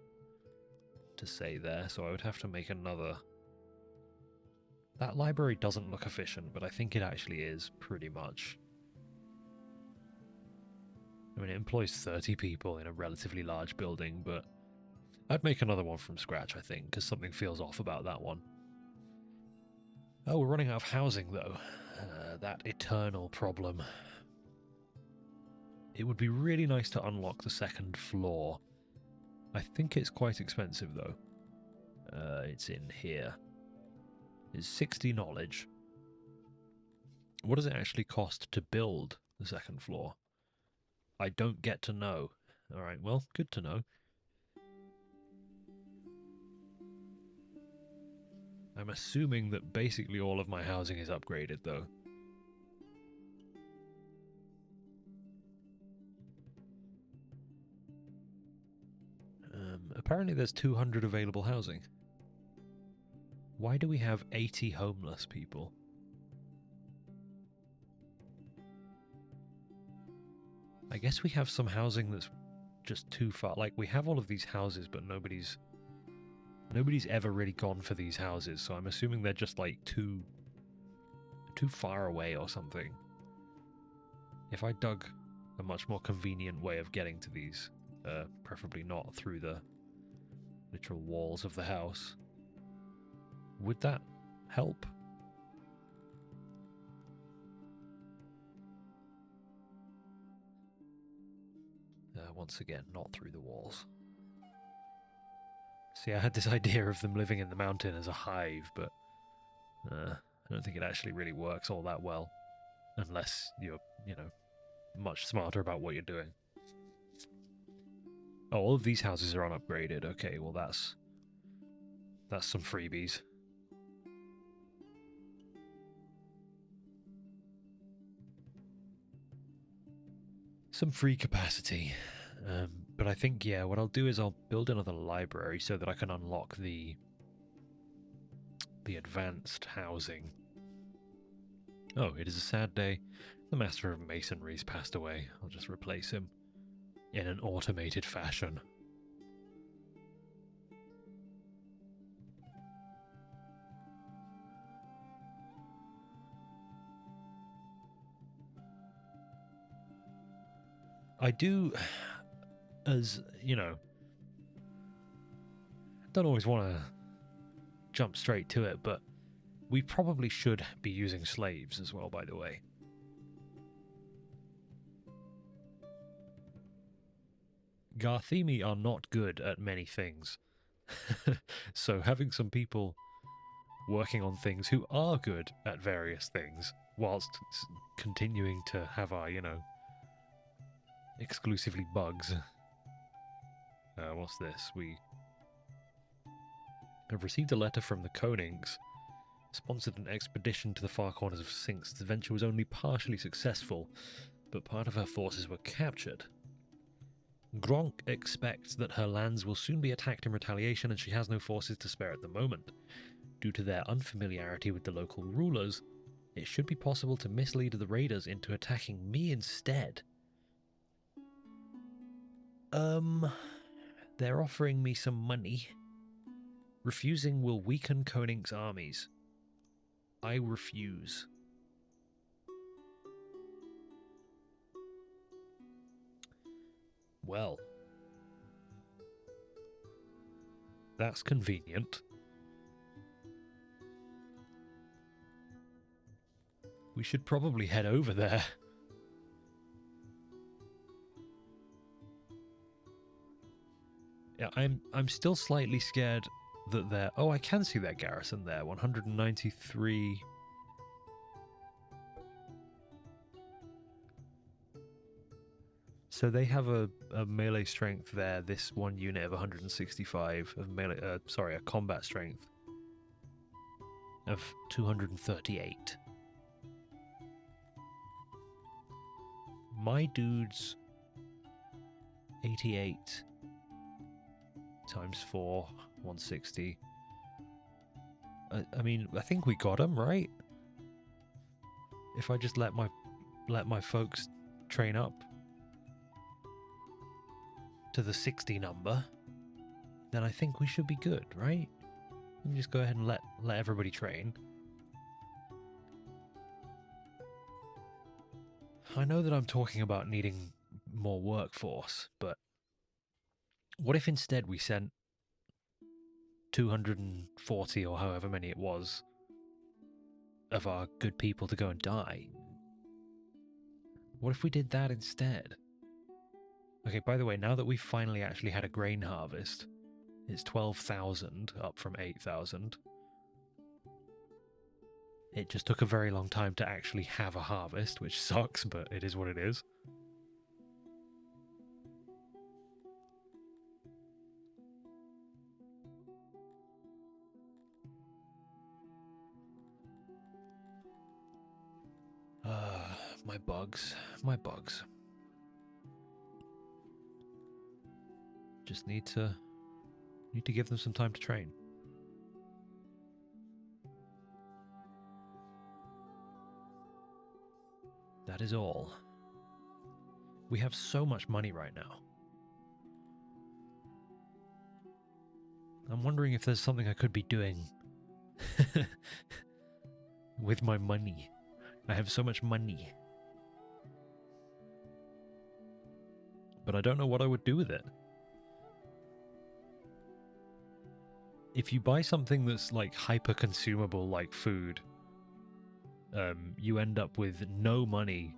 to say there. So I would have to make another... That library doesn't look efficient, but I think it actually is, pretty much. I mean, it employs 30 people in a relatively large building, but I'd make another one from scratch, I think, because something feels off about that one. Oh, we're running out of housing, though. That eternal problem. It would be really nice to unlock the second floor. I think it's quite expensive, though. It's in here. It's 60 knowledge. What does it actually cost to build the second floor? I don't get to know. Alright, well, good to know. I'm assuming that basically all of my housing is upgraded, though. Apparently there's 200 available housing. Why do we have 80 homeless people? I guess we have some housing that's just too far. Like, we have all of these houses, but nobody's ever really gone for these houses, so I'm assuming they're just like too far away or something. If I dug a much more convenient way of getting to these, preferably not through the literal walls of the house, would that help? Once again, not through the walls. See, I had this idea of them living in the mountain as a hive, but I don't think it actually really works all that well, unless you're, you know, much smarter about what you're doing. Oh, all of these houses are unupgraded. Okay, well that's some freebies. Some free capacity. But I think, yeah, what I'll do is I'll build another library so that I can unlock the advanced housing. Oh, it is a sad day. The Master of Masonry's passed away. I'll just replace him in an automated fashion. I do, as, you know, don't always want to jump straight to it, but we probably should be using slaves as well, by the way. Garthemi are not good at many things. So having some people working on things who are good at various things, whilst continuing to have our, you know, exclusively bugs. What's this? We have received a letter from the Konings, sponsored an expedition to the far corners of Syx. The venture was only partially successful, but part of her forces were captured. Gronk expects that her lands will soon be attacked in retaliation, and she has no forces to spare at the moment. Due to their unfamiliarity with the local rulers, it should be possible to mislead the raiders into attacking me instead. They're offering me some money. Refusing will weaken Koning's armies. I refuse. Well, that's convenient. We should probably head over there. Yeah, I'm still slightly scared that they're... Oh, I can see their garrison there. 193. So they have a melee strength there. This one unit of 165 of melee. Sorry, a combat strength of 238. My dude's 88 times 4, 160. I mean, I think we got him, right? If I just let my folks train up to the 60 number, then I think we should be good, right? Let me just go ahead and let everybody train. I know that I'm talking about needing more workforce, but what if instead we sent 240 or however many it was of our good people to go and die? What if we did that instead? Okay, by the way, now that we've finally actually had a grain harvest, it's 12,000 up from 8,000. It just took a very long time to actually have a harvest, which sucks, but it is what it is. My bugs. Just need to give them some time to train. That is all. We have so much money right now. I'm wondering if there's something I could be doing with my money. I have so much money. But I don't know what I would do with it. If you buy something that's like hyper consumable like food, you end up with no money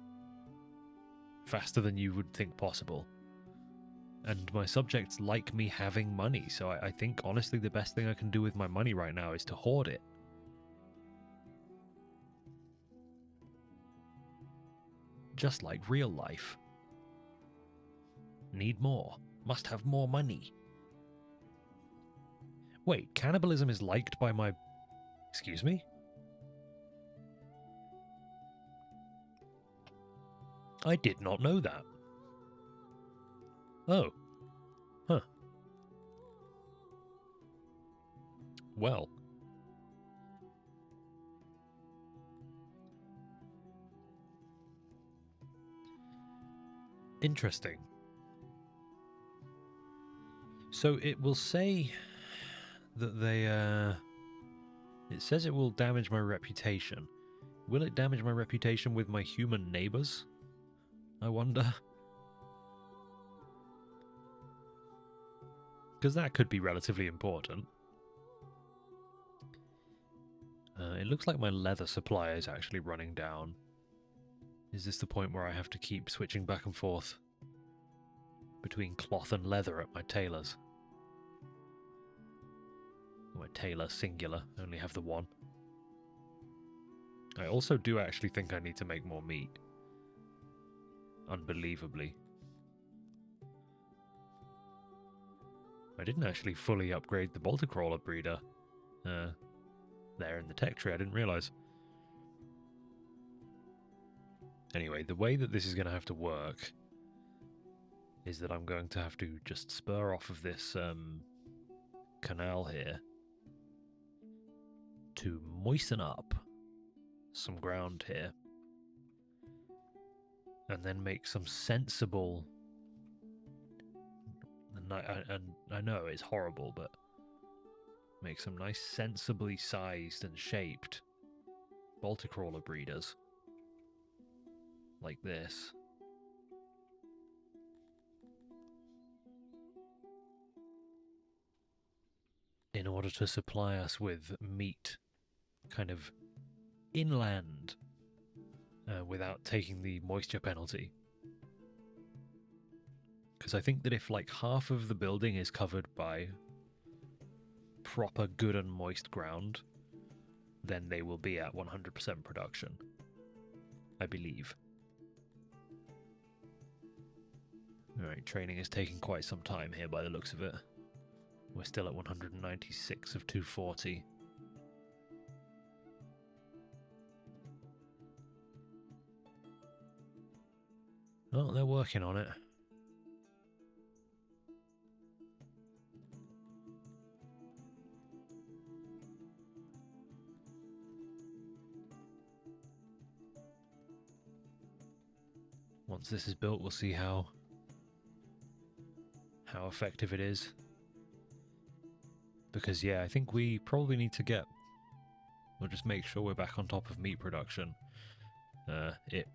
faster than you would think possible. And my subjects like me having money, so I think honestly the best thing I can do with my money right now is to hoard it. Just like real life. Need more. Must have more money. Wait, cannibalism is liked by my... Excuse me? I did not know that. Oh. Huh. Well. Interesting. So it will say that they, it says it will damage my reputation. Will it damage my reputation with my human neighbors? I wonder. Because that could be relatively important. It looks like my leather supply is actually running down. Is this the point where I have to keep switching back and forth between cloth and leather at my tailor's? My tailor, singular, only have the one. I also do actually think I need to make more meat. Unbelievably. I didn't actually fully upgrade the Bolter-crawler breeder. There in the tech tree, I didn't realise. Anyway, the way that this is going to have to work is that I'm going to have to just spur off of this canal here to moisten up some ground here and then make some sensible, and I know it's horrible, but make some nice sensibly sized and shaped Bolter-crawler breeders like this. In order to supply us with meat kind of inland without taking the moisture penalty. Because I think that if like half of the building is covered by proper good and moist ground, then they will be at 100% production, I believe. Alright, training is taking quite some time here by the looks of it. We're still at 196 of 240. Well, they're working on it. Once this is built, we'll see how effective it is. Because, yeah, I think we probably need to get... We'll just make sure we're back on top of meat production. It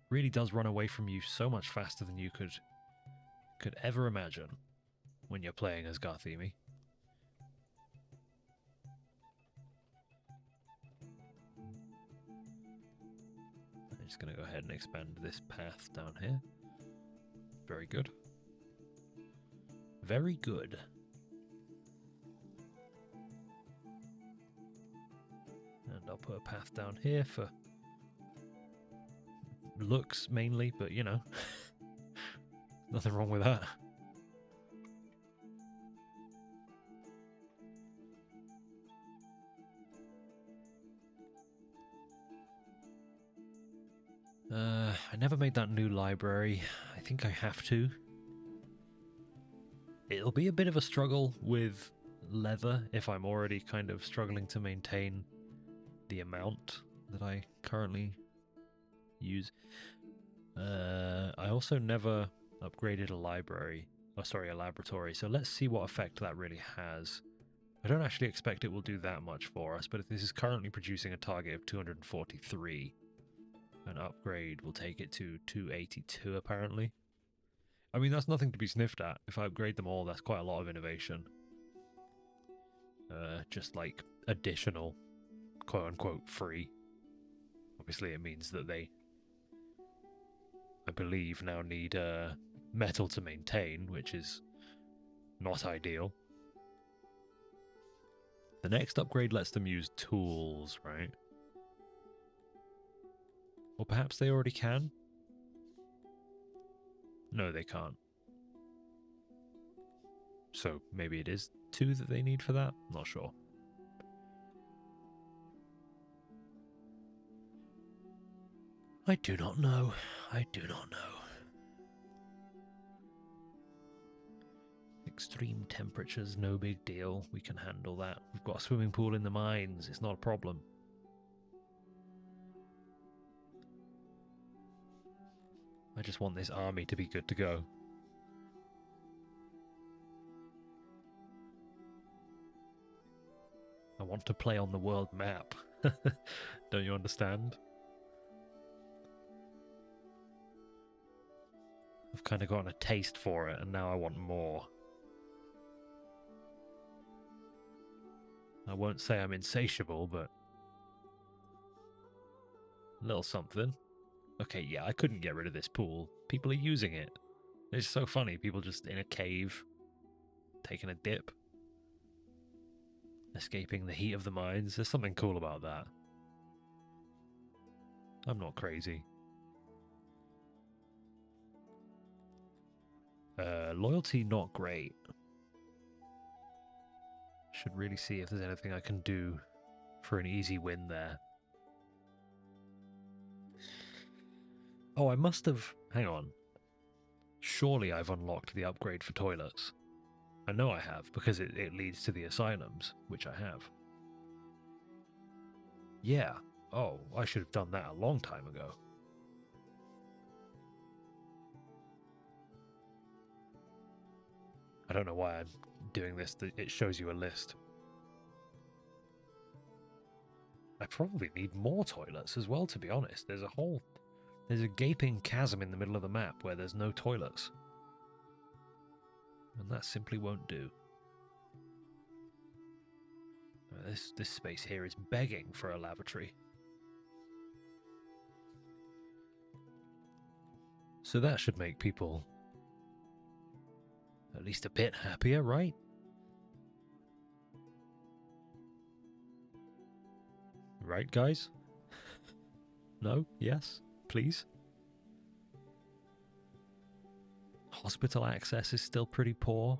really does run away from you so much faster than you could ever imagine when you're playing as Garthemi. I'm just going to go ahead and expand this path down here. Very good. Very good. And I'll put a path down here for looks mainly, but you know, nothing wrong with that. I never made that new library. I think I have to. It'll be a bit of a struggle with leather if I'm already kind of struggling to maintain the amount that I currently use. I also never upgraded a library. Oh, sorry, a laboratory. So let's see what effect that really has I don't actually expect it will do that much for us, but if this is currently producing a target of 243, an upgrade will take it to 282 apparently. I mean, that's nothing to be sniffed at. If I upgrade them all, that's quite a lot of innovation. Just like additional, quote-unquote, free. Obviously, it means that they, I believe, now need metal to maintain, which is not ideal. The next upgrade lets them use tools, right? Or perhaps they already can? No, they can't. So maybe it is 2 that they need for that? Not sure. I do not know. I do not know. Extreme temperatures, no big deal. We can handle that. We've got a swimming pool in the mines. It's not a problem. I just want this army to be good to go. I want to play on the world map. Don't you understand? I've kind of gotten a taste for it, and now I want more. I won't say I'm insatiable, but a little something. Okay, yeah, I couldn't get rid of this pool. People are using it. It's so funny, people just in a cave, taking a dip, escaping the heat of the mines. There's something cool about that. I'm not crazy. Loyalty, not great. Should really see if there's anything I can do for an easy win there. Oh, I must have... Hang on. Surely I've unlocked the upgrade for toilets. I know I have, because it leads to the asylums, which I have. Yeah. Oh, I should have done that a long time ago. I don't know why I'm doing this. It shows you a list. I probably need more toilets as well, to be honest. There's a gaping chasm in the middle of the map where there's no toilets. And that simply won't do. This space here is begging for a lavatory. So that should make people at least a bit happier, right? Right, guys? No? Yes? Please? Hospital access is still pretty poor.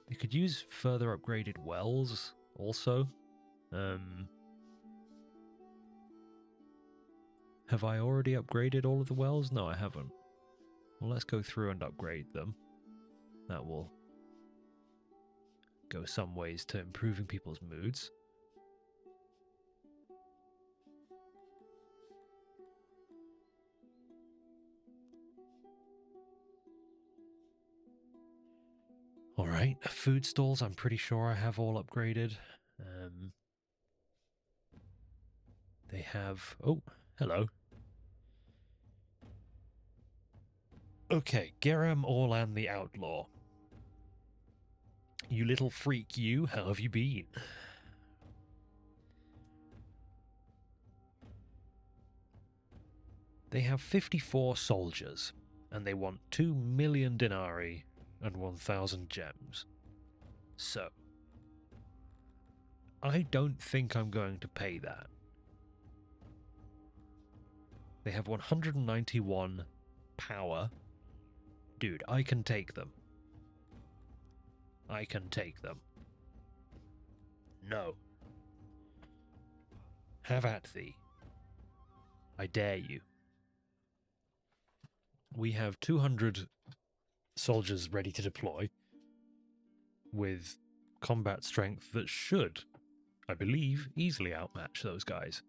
They could use further upgraded wells also. Have I already upgraded all of the wells? No, I haven't. Well, let's go through and upgrade them. That will go some ways to improving people's moods. Alright, food stalls I'm pretty sure I have all upgraded. They have... Oh, hello. Okay, Geram Orlan the Outlaw. You little freak, you, how have you been? They have 54 soldiers, and they want 2 million denarii and 1,000 gems. So, I don't think I'm going to pay that. They have 191 power. Dude, I can take them. I can take them. No. Have at thee. I dare you. We have 200 soldiers ready to deploy with combat strength that should I believe, easily outmatch those guys.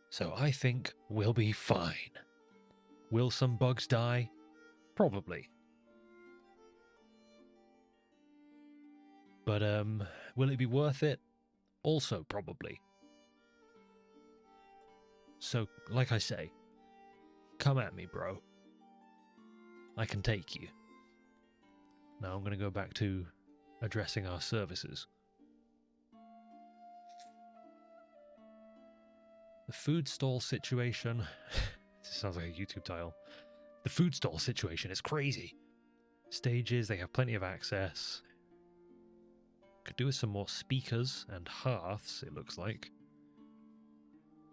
So I think we'll be fine. Will some bugs die? Probably. But will it be worth it? Also probably. So, like I say, come at me, bro. I can take you. Now I'm going to go back to addressing our services. The food stall situation... This sounds like a YouTube title. The food stall situation is crazy. Stages, they have plenty of access. Could do with some more speakers and hearths, it looks like.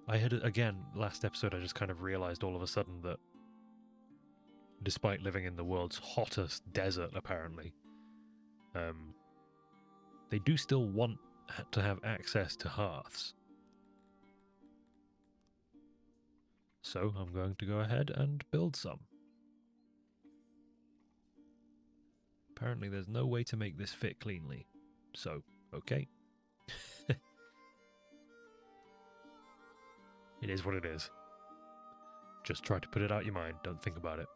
I had, again, last episode I just kind of realised all of a sudden that despite living in the world's hottest desert, apparently, they do still want to have access to hearths. So I'm going to go ahead and build some. Apparently there's no way to make this fit cleanly. So, okay. It is what it is. Just try to put it out your mind, don't think about it.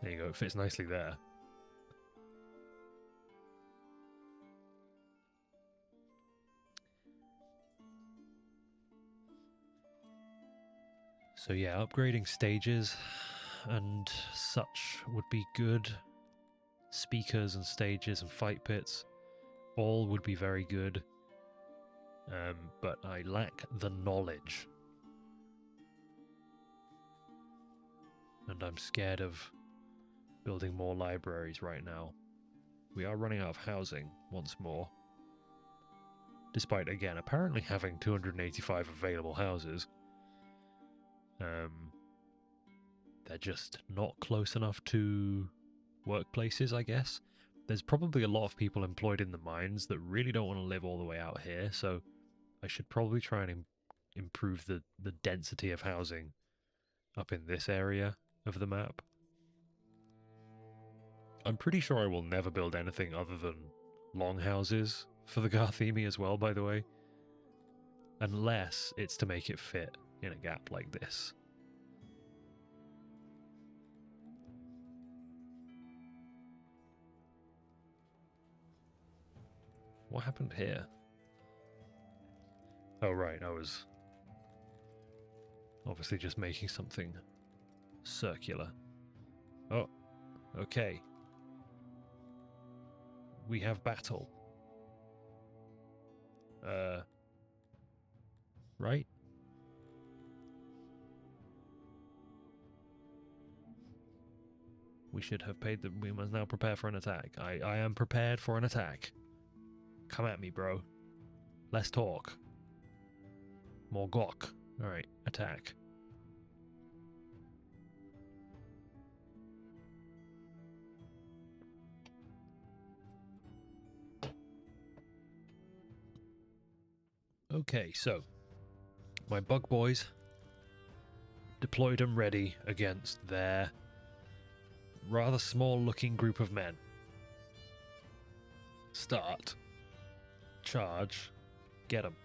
There you go, it fits nicely there. So yeah, upgrading stages and such would be good. Speakers and stages and fight pits, all would be very good. But I lack the knowledge. And I'm scared of building more libraries right now. We are running out of housing once more. Despite, again, apparently having 285 available houses. They're just not close enough to workplaces, I guess. There's probably a lot of people employed in the mines that really don't want to live all the way out here, so I should probably try and improve the density of housing up in this area of the map. I'm pretty sure I will never build anything other than longhouses for the Garthemi as well, by the way. Unless it's to make it fit in a gap like this. What happened here? Oh right, I was obviously just making something circular. Oh, okay. We have battle. Right? We should have paid the... We must now prepare for an attack. I am prepared for an attack. Come at me, bro. Let's talk. More gok. Alright, attack. Okay, so my bug boys deployed and ready against their rather small looking group of men. Start. Charge. Get them.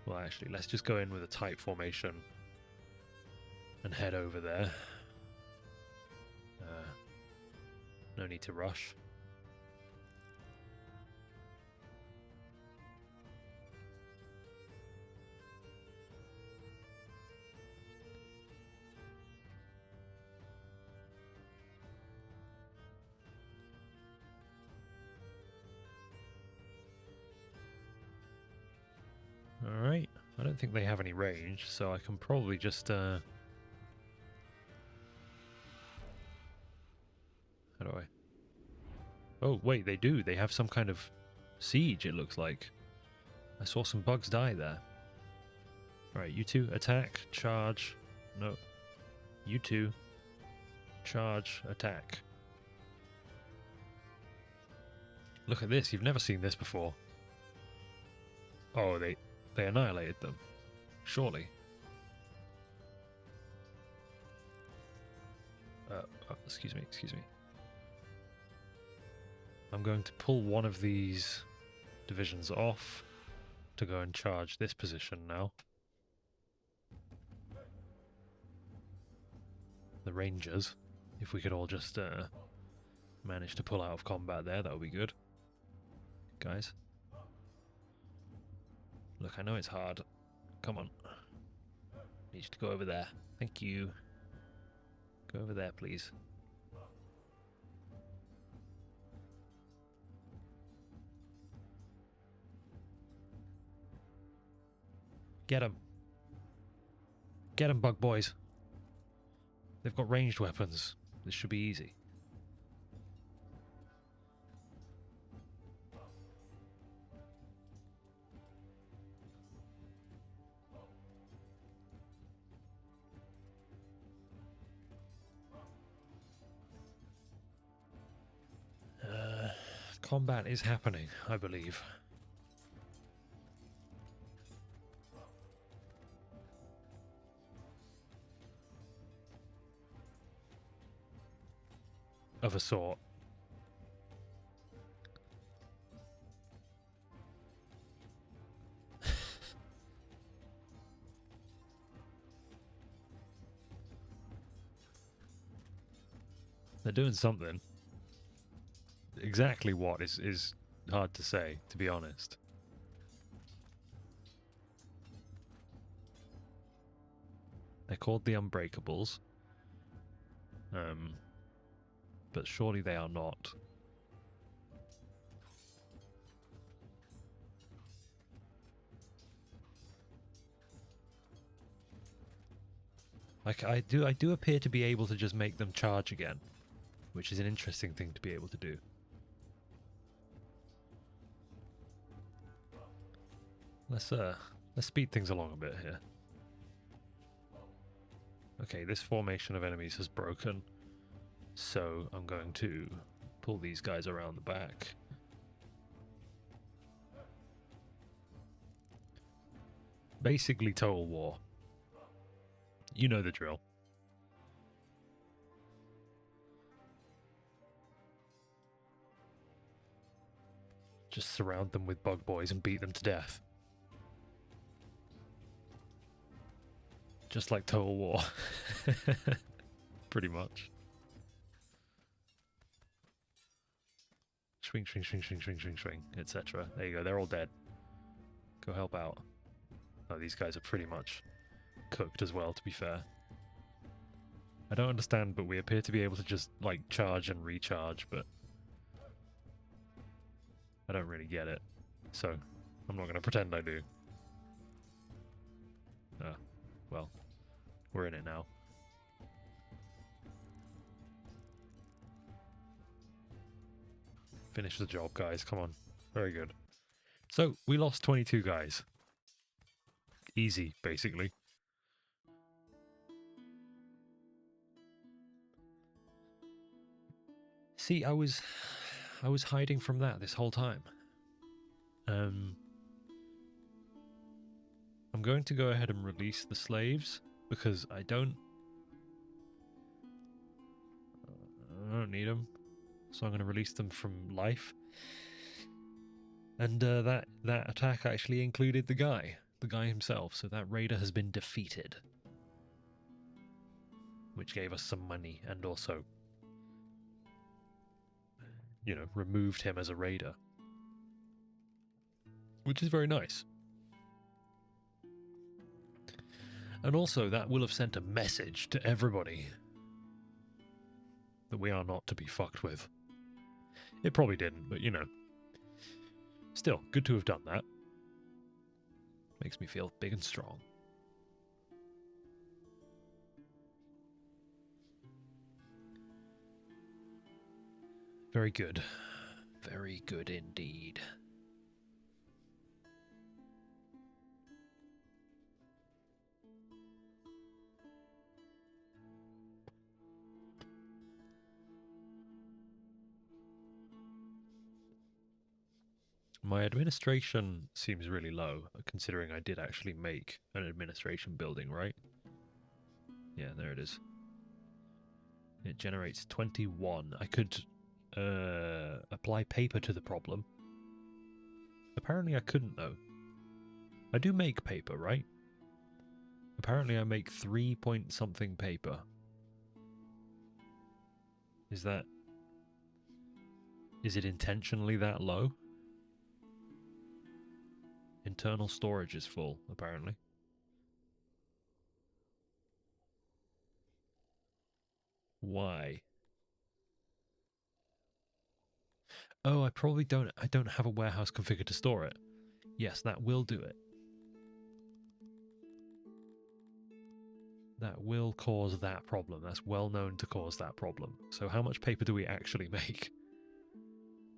Well, actually, let's just go in with a tight formation and head over there. No need to rush. Alright, I don't think they have any range, so I can probably just, how do I... Oh, wait, they do. They have some kind of siege, it looks like. I saw some bugs die there. Alright, you two, attack, charge. No. You two, charge, attack. Look at this, you've never seen this before. Oh, they annihilated them. Surely. excuse me, excuse me. I'm going to pull one of these divisions off to go and charge this position now. The Rangers. If we could all just manage to pull out of combat there, that would be good. Guys. Look, I know it's hard. Come on. Need you to go over there. Thank you. Go over there, please. Get him. Get him, bug boys. They've got ranged weapons. This should be easy. Combat is happening, I believe. Of a sort. They're doing something. Exactly what is hard to say, to be honest. They're called the Unbreakables. But surely they are not. Like I do appear to be able to just make them charge again, which is an interesting thing to be able to do. Let's speed things along a bit here. Okay, this formation of enemies has broken, so I'm going to pull these guys around the back. Basically total war. You know the drill. Just surround them with bug boys and beat them to death. Just like Total War. Pretty much. Swing, swing, swing, swing, swing, swing, swing, etc. There you go, they're all dead. Go help out. Oh, these guys are pretty much cooked as well, to be fair. I don't understand, but we appear to be able to just, like, charge and recharge, but I don't really get it. So, I'm not going to pretend I do. Well, we're in it now. Finish the job, guys. Come on. Very good. So, we lost 22 guys. Easy, basically. See, I was hiding from that this whole time. I'm going to go ahead and release the slaves because I don't need them. So I'm going to release them from life. And that attack actually included the guy himself. So that raider has been defeated, which gave us some money and also, you know, removed him as a raider, which is very nice. And also that will have sent a message to everybody that we are not to be fucked with. It probably didn't, but you know. Still, good to have done that. Makes me feel big and strong. Very good. Very good indeed. My administration seems really low, considering I did actually make an administration building, right? Yeah, there it is. It generates 21. I could apply paper to the problem. Apparently I couldn't, though. I do make paper, right? Apparently I make 3 point something paper. Is it intentionally that low? Internal storage is full, apparently. Why? Oh, I don't have a warehouse configured to store it. Yes, that will do it. That will cause that problem. That's well known to cause that problem. So how much paper do we actually make?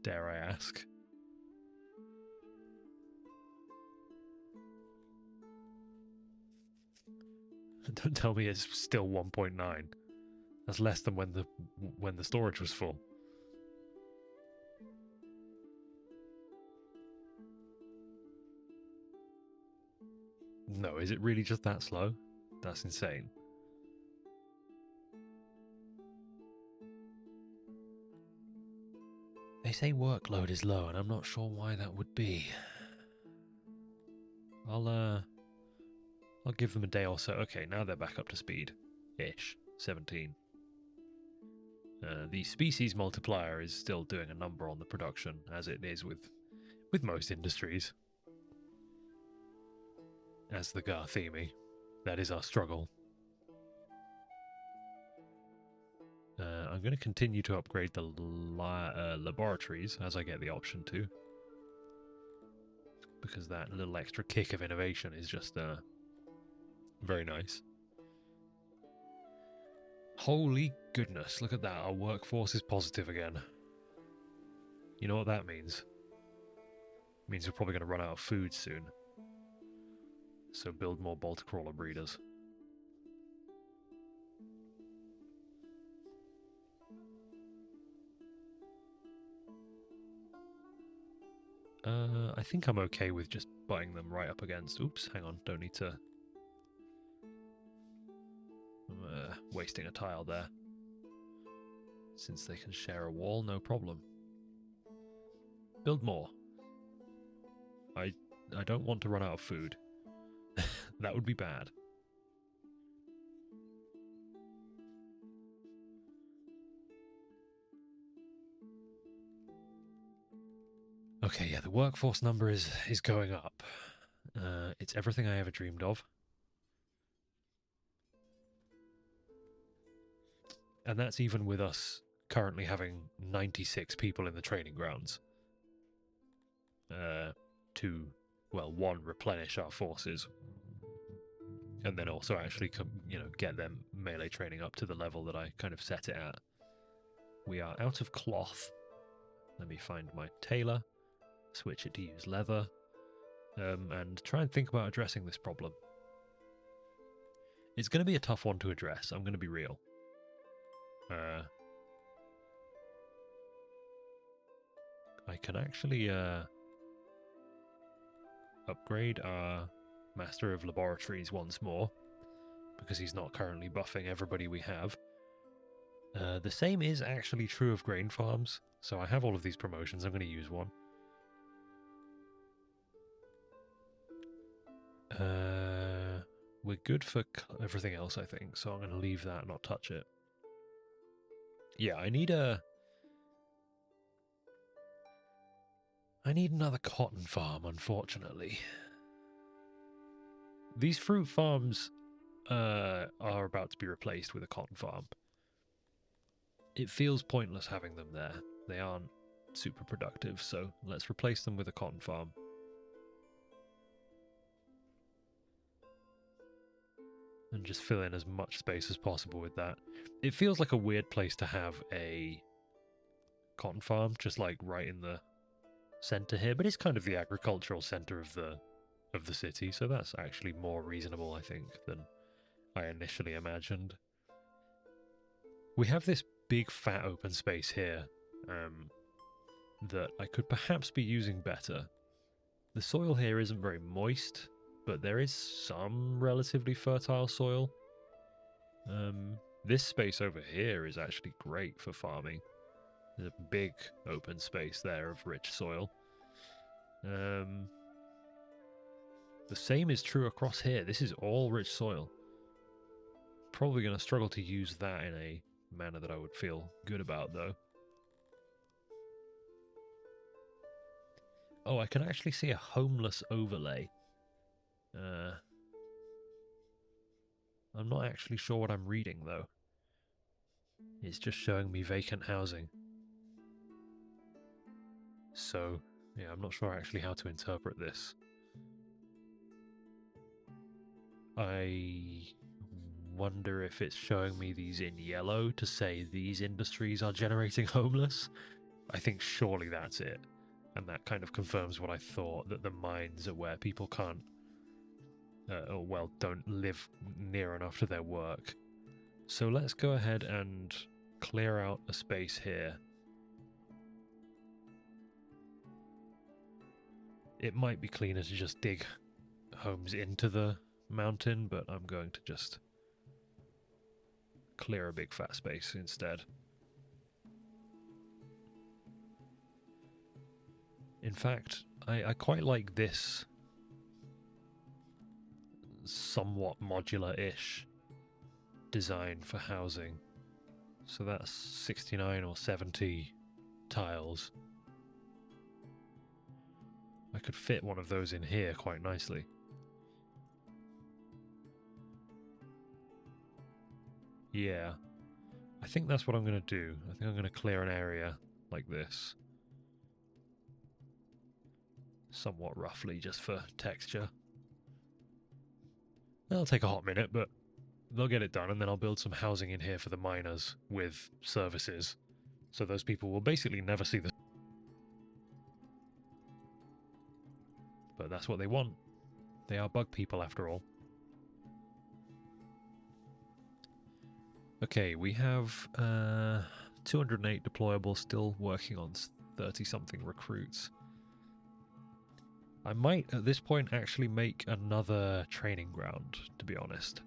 Dare I ask? Don't tell me it's still 1.9. That's less than when the storage was full. No, is it really just that slow? That's insane. They say workload is low, and I'm not sure why that would be. I'll give them a day or so. Okay, now they're back up to speed. Ish. 17. The species multiplier is still doing a number on the production, as it is with most industries. As the Garthemi. That is our struggle. I'm going to continue to upgrade the laboratories as I get the option to. Because that little extra kick of innovation is just very nice. Holy goodness, look at that. Our workforce is positive again. You know what that means? It means we're probably going to run out of food soon. So build more bolter crawler breeders. I think I'm okay with just butting them right up against... Oops, hang on, don't need to... I'm wasting a tile there. Since they can share a wall, no problem. Build more. I don't want to run out of food. That would be bad. Okay, yeah, the workforce number is going up. It's everything I ever dreamed of. And that's even with us currently having 96 people in the training grounds. To, well, one, replenish our forces. And then also actually, get them melee training up to the level that I kind of set it at. We are out of cloth. Let me find my tailor. Switch it to use leather. And try and think about addressing this problem. It's going to be a tough one to address, I'm going to be real. I can actually upgrade our Master of Laboratories once more, because he's not currently buffing everybody we have. The same is actually true of grain farms, so I have all of these promotions, I'm going to use one. We're good for everything else, I think, so I'm going to leave that, not touch it. Yeah, I need another cotton farm, unfortunately. These fruit farms are about to be replaced with a cotton farm. It feels pointless having them there. They aren't super productive, so let's replace them with a cotton farm. And just fill in as much space as possible with that. It feels like a weird place to have a cotton farm, just like right in the center here, but it's kind of the agricultural center of the city, so that's actually more reasonable, I think, than I initially imagined. We have this big fat open space here that I could perhaps be using better. The soil here isn't very moist, but there is some relatively fertile soil. This space over here is actually great for farming. There's a big open space there of rich soil. The same is true across here. This is all rich soil. Probably going to struggle to use that in a manner that I would feel good about, though. Oh, I can actually see a homeless overlay. I'm not actually sure what I'm reading, though. It's just showing me vacant housing. So, yeah, I'm not sure actually how to interpret this. I wonder if it's showing me these in yellow to say these industries are generating homeless. I think surely that's it. And that kind of confirms what I thought, that the mines are where people can't, or well, don't live near enough to their work. So let's go ahead and clear out a space here. It might be cleaner to just dig homes into the mountain, but I'm going to just clear a big fat space instead. In fact, I quite like this somewhat modular-ish design for housing. So that's 69 or 70 tiles. I could fit one of those in here quite nicely. Yeah, I think that's what I'm going to do. I think I'm going to clear an area like this. Somewhat roughly, just for texture. That'll take a hot minute, but they'll get it done, and then I'll build some housing in here for the miners with services. So those people will basically never see the... But that's what they want. They are bug people, after all. Okay, we have 208 deployable, still working on 30-something recruits. I might, at this point, actually make another training ground, to be honest.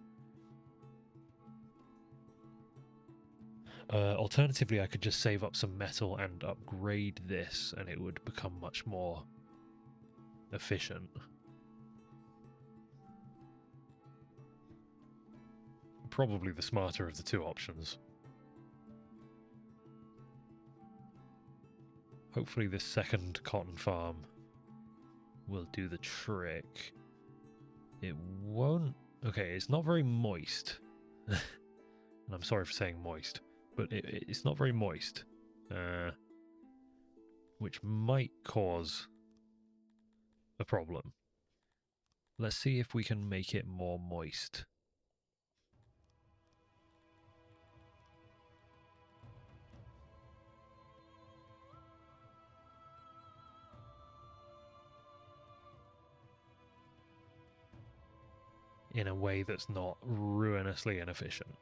Alternatively, I could just save up some metal and upgrade this, and it would become much more efficient. Probably the smarter of the two options. Hopefully this second cotton farm will do the trick. It won't... Okay, it's not very moist. And I'm sorry for saying moist, but it's not very moist. Which might cause a problem. Let's see if we can make it more moist. In a way that's not ruinously inefficient.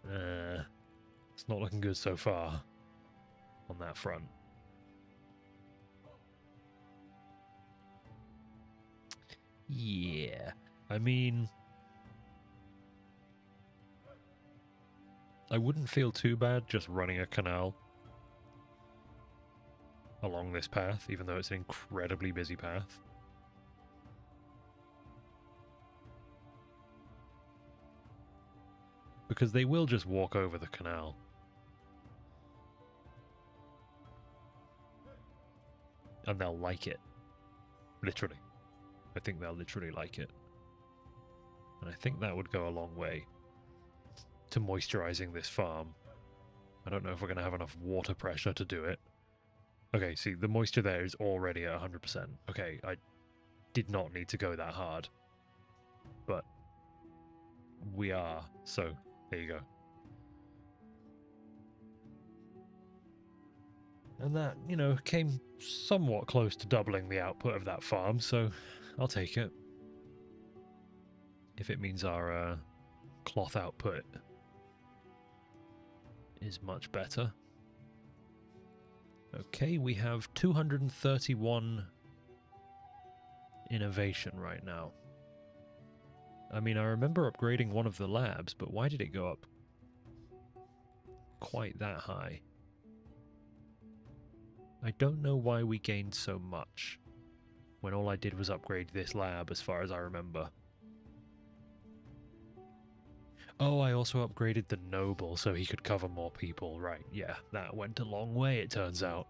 It's not looking good so far on that front. Yeah, I mean, I wouldn't feel too bad just running a canal along this path, even though it's an incredibly busy path. Because they will just walk over the canal. And they'll like it. Literally. I think they'll literally like it. And I think that would go a long way to moisturizing this farm. I don't know if we're going to have enough water pressure to do it. Okay, see, the moisture there is already at 100%. Okay, I did not need to go that hard. But we are, so there you go. And that, you know, came somewhat close to doubling the output of that farm, so I'll take it. If it means our cloth output is much better. Okay, we have 231 innovation right now. I mean, I remember upgrading one of the labs, but why did it go up quite that high? I don't know why we gained so much when all I did was upgrade this lab as far as I remember. Oh, I also upgraded the noble so he could cover more people. Right, yeah, that went a long way, it turns out.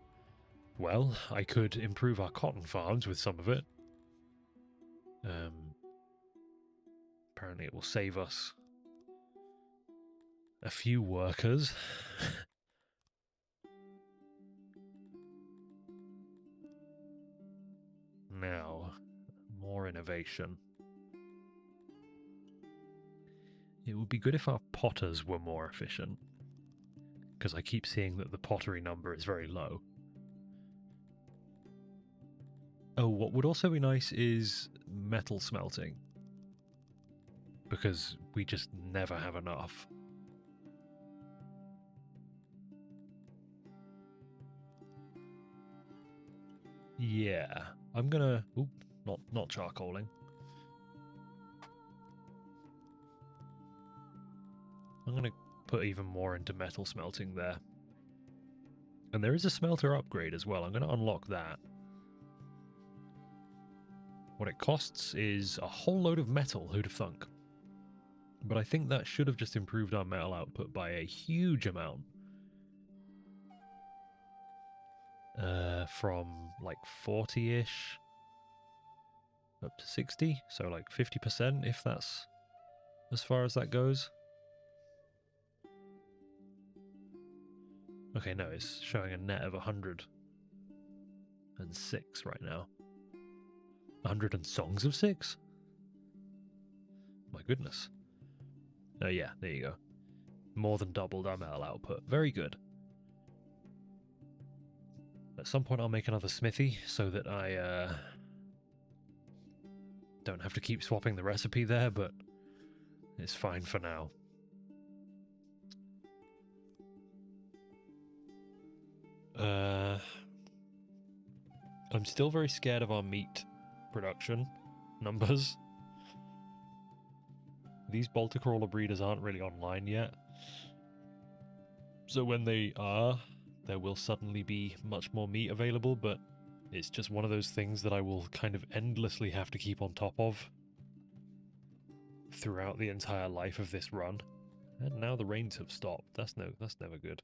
Well, I could improve our cotton farms with some of it. Apparently it will save us a few workers. Now, more innovation. It would be good if our potters were more efficient, because I keep seeing that the pottery number is very low. Oh, what would also be nice is metal smelting, because we just never have enough. Yeah, I'm gonna... Oop, not charcoaling. I'm gonna put even more into metal smelting there. And there is a smelter upgrade as well. I'm gonna unlock that. What it costs is a whole load of metal, who'd have thunk? But I think that should have just improved our metal output by a huge amount. From like 40-ish up to 60, so like 50% if that's as far as that goes. Okay, no, it's showing a net of 106 right now. 100 and Songs of Syx? My goodness. Yeah, there you go. More than doubled our metal output. Very good. At some point I'll make another smithy so that I don't have to keep swapping the recipe there, but it's fine for now. I'm still very scared of our meat production numbers. These bolter crawler breeders aren't really online yet. So when they are, there will suddenly be much more meat available, but it's just one of those things that I will kind of endlessly have to keep on top of throughout the entire life of this run. And now the rains have stopped. That's never good.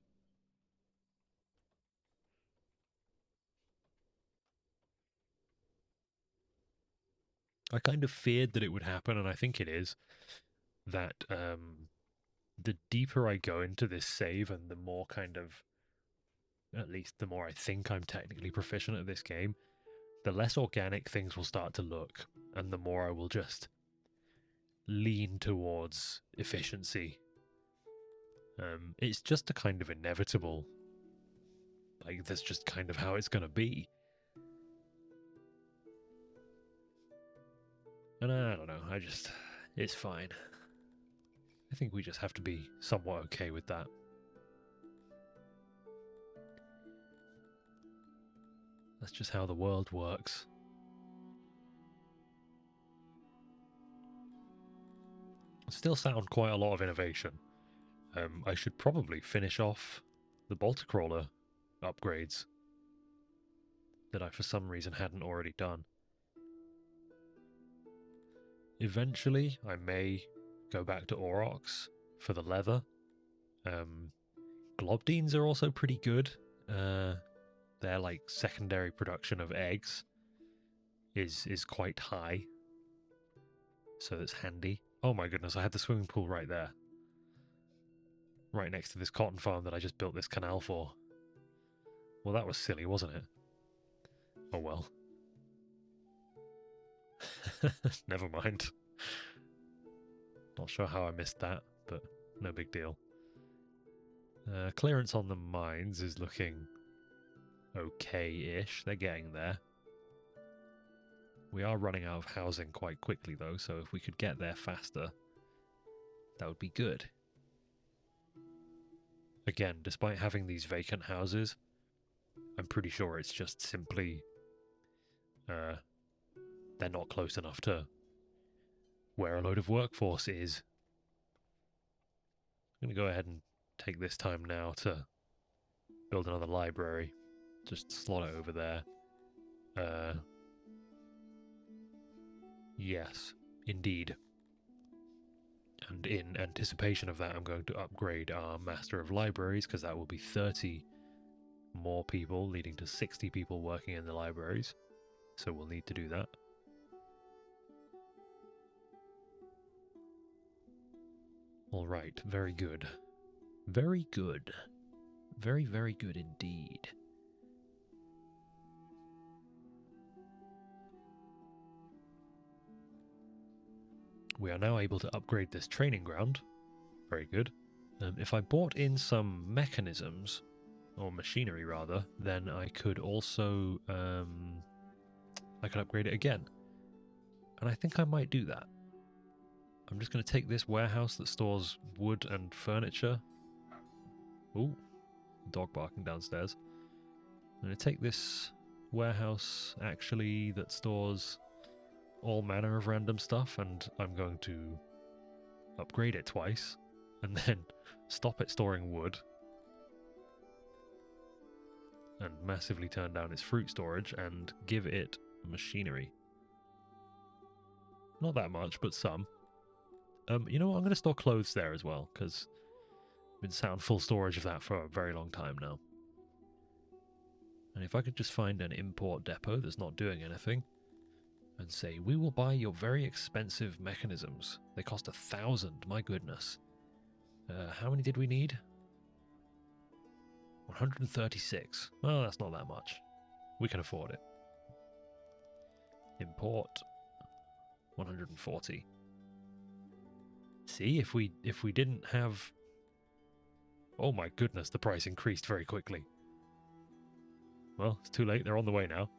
I kind of feared that it would happen, and I think it is, that the deeper I go into this save and the more kind of, at least the more I think I'm technically proficient at this game, the less organic things will start to look, and the more I will just lean towards efficiency. It's just a kind of inevitable. Like, that's just kind of how it's going to be. And I don't know, it's fine. I think we just have to be somewhat okay with that. That's just how the world works. Still sound quite a lot of innovation. I should probably finish off the bolter crawler upgrades that I for some reason hadn't already done. Eventually, I may go back to Aurochs for the leather. Globdines are also pretty good. Their like secondary production of eggs is quite high, so that's handy. Oh my goodness, I had the swimming pool right there, right next to this cotton farm that I just built this canal for. Well, that was silly, wasn't it? Oh well. Never mind. Not sure how I missed that, but no big deal. Clearance on the mines is looking okay-ish. They're getting there. We are running out of housing quite quickly, though, so if we could get there faster, that would be good. Again, despite having these vacant houses, I'm pretty sure it's just simply they're not close enough to where a load of workforce is. I'm going to go ahead and take this time now to build another library. Just slot it over there. Yes, indeed. And in anticipation of that, I'm going to upgrade our Master of Libraries, because that will be 30 more people, leading to 60 people working in the libraries. So we'll need to do that. Alright, very good. Very good. Very, very good indeed. We are now able to upgrade this training ground. Very good. If I bought in some mechanisms, or machinery rather, then I could also I could upgrade it again. And I think I might do that. I'm just going to take this warehouse that stores wood and furniture. Ooh, dog barking downstairs. I'm going to take this warehouse actually that stores all manner of random stuff, and I'm going to upgrade it twice and then stop it storing wood and massively turn down its fruit storage and give it machinery. Not that much, but some. You know what? I'm going to store clothes there as well, because I've been sat on full storage of that for a very long time now. And if I could just find an import depot that's not doing anything, and say, we will buy your very expensive mechanisms. They cost 1,000, my goodness. How many did we need? 136. Well, that's not that much. We can afford it. Import 140. See, if we didn't have... Oh my goodness, the price increased very quickly. Well, it's too late, they're on the way now.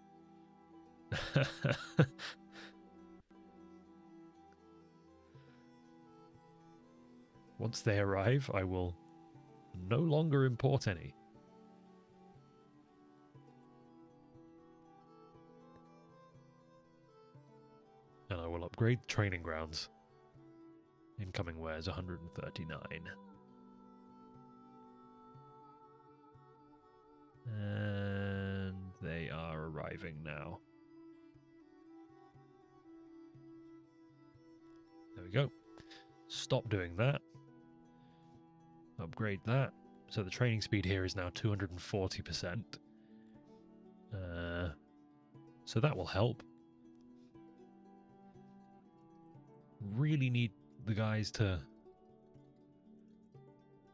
Once they arrive, I will no longer import any. And I will upgrade the training grounds. Incoming wares 139. And they are arriving now. There we go. Stop doing that. Upgrade that. So the training speed here is now 240%. So that will help. Really need the guys to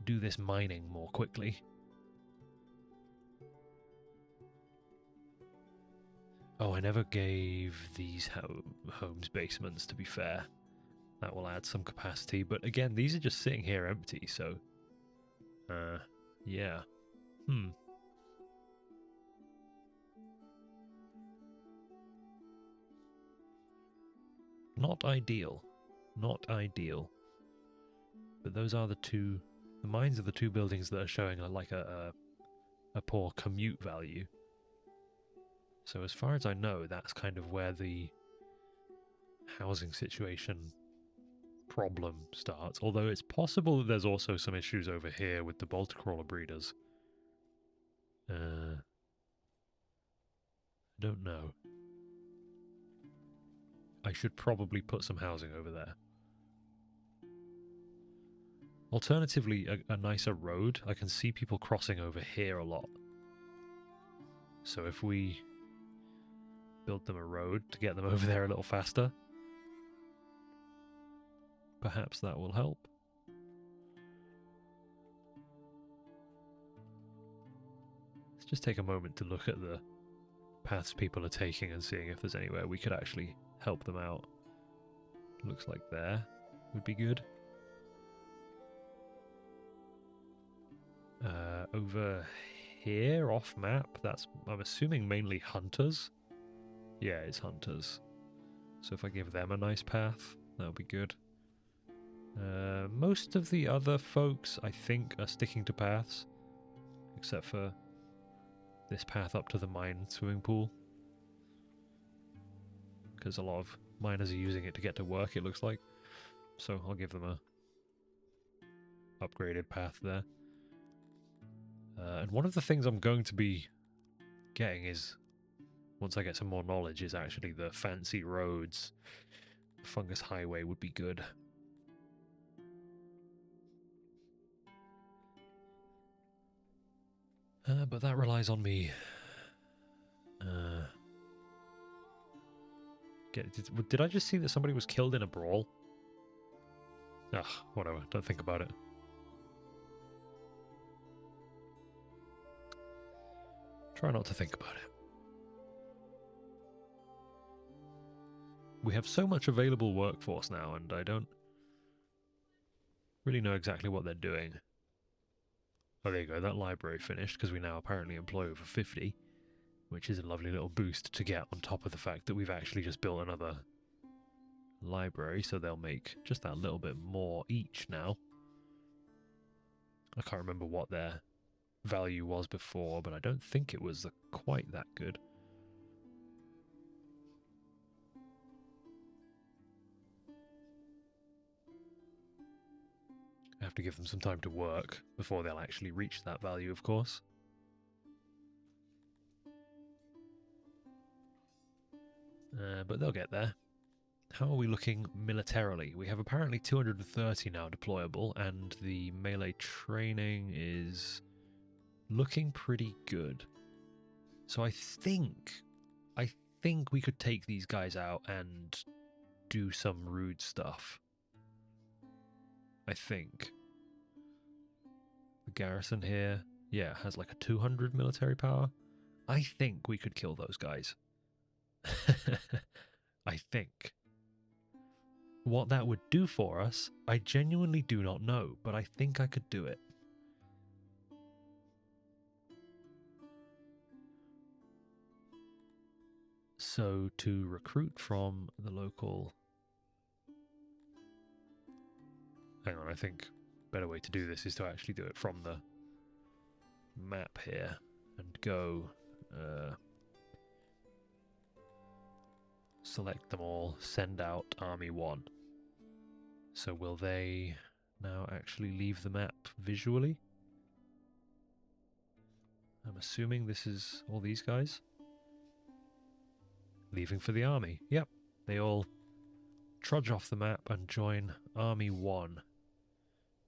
do this mining more quickly. Oh, I never gave these homes basements, to be fair. That will add some capacity, but again, these are just sitting here empty, so... yeah. Not ideal. Not ideal. But those are the mines are the two buildings that are showing a poor commute value. So as far as I know, that's kind of where the housing situation problem starts. Although it's possible that there's also some issues over here with the bolter crawler breeders. I don't know. I should probably put some housing over there. Alternatively, a nicer road. I can see people crossing over here a lot. So if we build them a road to get them over there a little faster, perhaps that will help. Let's just take a moment to look at the paths people are taking and seeing if there's anywhere we could actually help them out. Looks like there would be good. Over here, off map, that's, I'm assuming, mainly hunters. Yeah, it's hunters. So if I give them a nice path, that'll be good. Most of the other folks, I think, are sticking to paths, except for this path up to the mine swimming pool, because a lot of miners are using it to get to work, it looks like. so I'll give them a upgraded path there. And one of the things I'm going to be getting is, once I get some more knowledge, is actually the fancy roads. The fungus highway would be good. But that relies on me. Did I just see that somebody was killed in a brawl? Ugh, whatever. Don't think about it. Try not to think about it. We have so much available workforce now, and I don't really know exactly what they're doing. Oh, there you go. That library finished, because we now apparently employ over 50, which is a lovely little boost to get on top of the fact that we've actually just built another library, so they'll make just that little bit more each now. I can't remember what their value was before, but I don't think it was quite that good. I have to give them some time to work before they'll actually reach that value, of course. But they'll get there. How are we looking militarily? We have apparently 230 now deployable, and the melee training is looking pretty good. So I think we could take these guys out and do some rude stuff. I think. The garrison here, yeah, has like a 200 military power. I think we could kill those guys. I think. What that would do for us, I genuinely do not know, but I think I could do it. So to recruit from the local... Hang on, I think a better way to do this is to actually do it from the map here and go... select them all, send out Army 1. So will they now actually leave the map visually? I'm assuming this is all these guys. Leaving for the army. Yep, they all trudge off the map and join Army 1